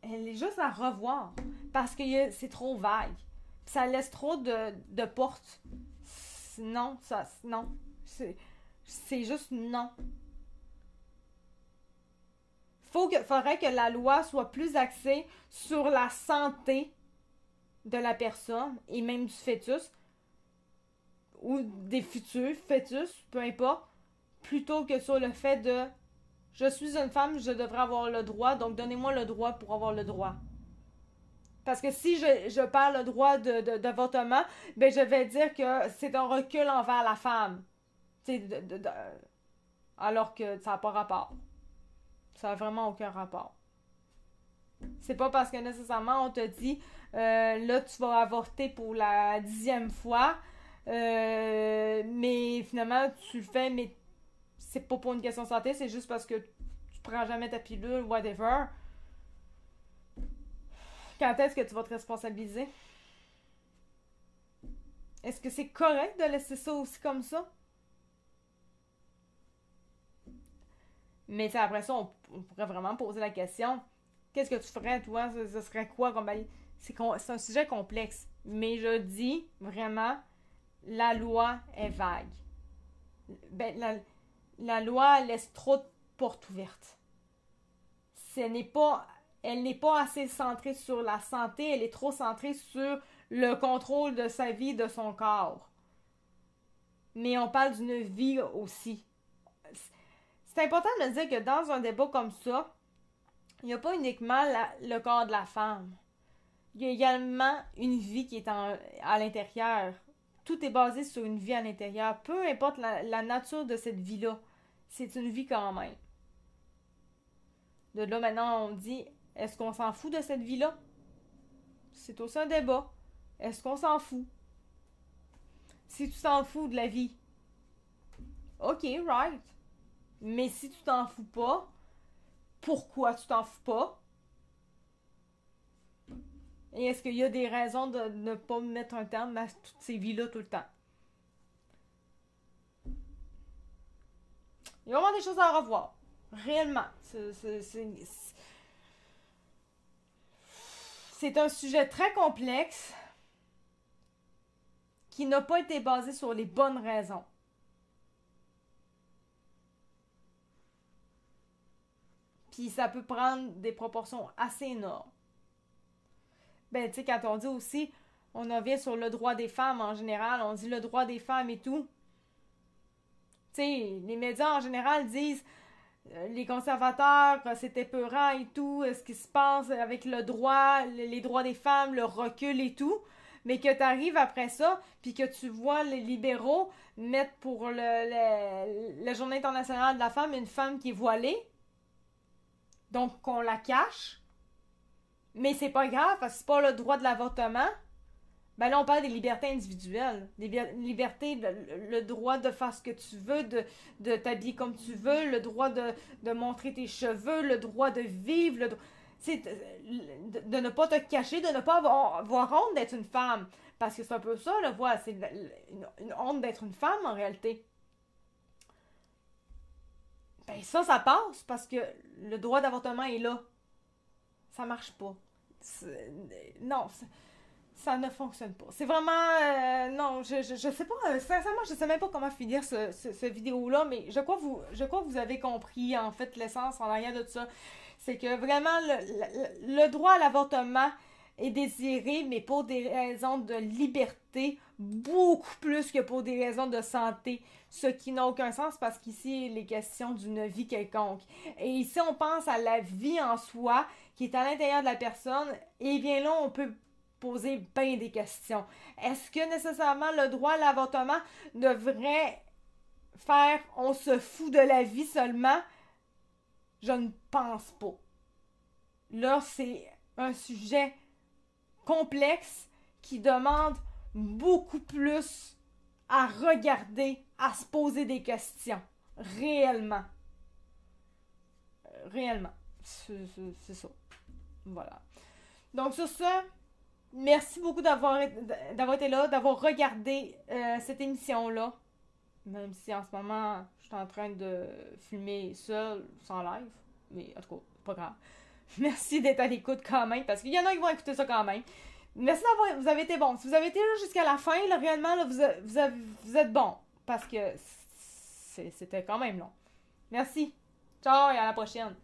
A: Elle est juste à revoir. Parce que c'est trop vague. Ça laisse trop de portes. Non, ça. Non. C'est juste non. Faudrait que la loi soit plus axée sur la santé de la personne et même du fœtus ou des futurs fœtus, peu importe, plutôt que sur le fait de je suis une femme, je devrais avoir le droit, donc donnez-moi le droit pour avoir le droit. Parce que si je perds le droit d'avortement, ben je vais dire que c'est un recul envers la femme. Alors que ça n'a pas rapport. Ça n'a vraiment aucun rapport. C'est pas parce que nécessairement on te dit là tu vas avorter pour la 10e fois, mais finalement tu le fais, mais c'est pas pour une question de santé, c'est juste parce que tu prends jamais ta pilule, whatever. Quand est-ce que tu vas te responsabiliser? Est-ce que c'est correct de laisser ça aussi comme ça? Mais après ça, on pourrait vraiment poser la question. Qu'est-ce que tu ferais, toi? Ce serait quoi comme... C'est un sujet complexe. Mais je dis, vraiment, la loi est vague. Ben, la loi laisse trop de portes ouvertes. Elle n'est pas assez centrée sur la santé, elle est trop centrée sur le contrôle de sa vie, de son corps. Mais on parle d'une vie aussi. C'est important de dire que dans un débat comme ça, il n'y a pas uniquement le corps de la femme. Il y a également une vie qui est à l'intérieur. Tout est basé sur une vie à l'intérieur. Peu importe la nature de cette vie-là, c'est une vie quand même. De là, maintenant, on dit, est-ce qu'on s'en fout de cette vie-là? C'est aussi un débat. Est-ce qu'on s'en fout? Si tu t'en fous de la vie, ok, right. Mais si tu t'en fous pas, pourquoi tu t'en fous pas? Et est-ce qu'il y a des raisons de ne pas mettre un terme à toutes ces vies-là tout le temps? Il y a vraiment des choses à revoir. Réellement. C'est un sujet très complexe qui n'a pas été basé sur les bonnes raisons. Puis ça peut prendre des proportions assez énormes. Ben, tu sais, quand on dit aussi, on en vient sur le droit des femmes en général, on dit le droit des femmes et tout. Tu sais, les médias en général disent les conservateurs, c'est épeurant et tout, ce qui se passe avec le droit, les droits des femmes, le recul et tout. Mais que tu arrives après ça, puis que tu vois les libéraux mettre pour la Journée internationale de la femme une femme qui est voilée. Donc, qu'on la cache. Mais c'est pas grave, parce que c'est pas le droit de l'avortement. Ben là, on parle des libertés individuelles. Des libertés, le droit de faire ce que tu veux, de t'habiller comme tu veux, le droit de montrer tes cheveux, le droit de vivre, de ne pas te cacher, de ne pas avoir honte d'être une femme. Parce que c'est un peu ça, là, voilà, c'est une honte d'être une femme, en réalité. Ben ça passe, parce que le droit d'avortement est là. Ça marche pas. Non, ça ne fonctionne pas. C'est vraiment... non, je sais pas, sincèrement, je sais même pas comment finir ce vidéo-là, mais je crois que vous avez compris, en fait, l'essence en arrière de ça. C'est que vraiment, le droit à l'avortement est désiré, mais pour des raisons de liberté, beaucoup plus que pour des raisons de santé, ce qui n'a aucun sens parce qu'ici, il est question d'une vie quelconque. Et ici, on pense à la vie en soi, qui est à l'intérieur de la personne, et bien là, on peut poser bien des questions. Est-ce que nécessairement le droit à l'avortement devrait faire on se fout de la vie seulement? Je ne pense pas. Là, c'est un sujet complexe qui demande beaucoup plus à regarder, à se poser des questions. Réellement. Réellement. C'est ça. Voilà. Donc, sur ça, merci beaucoup d'avoir été là, d'avoir regardé cette émission-là. Même si en ce moment, je suis en train de filmer seul, sans live. Mais en tout cas, pas grave. Merci d'être à l'écoute quand même, parce qu'il y en a qui vont écouter ça quand même. Merci d'avoir... Vous avez été bon. Si vous avez été là jusqu'à la fin, là, réellement, là, vous êtes bon. Parce que c'était quand même long. Merci. Ciao et à la prochaine.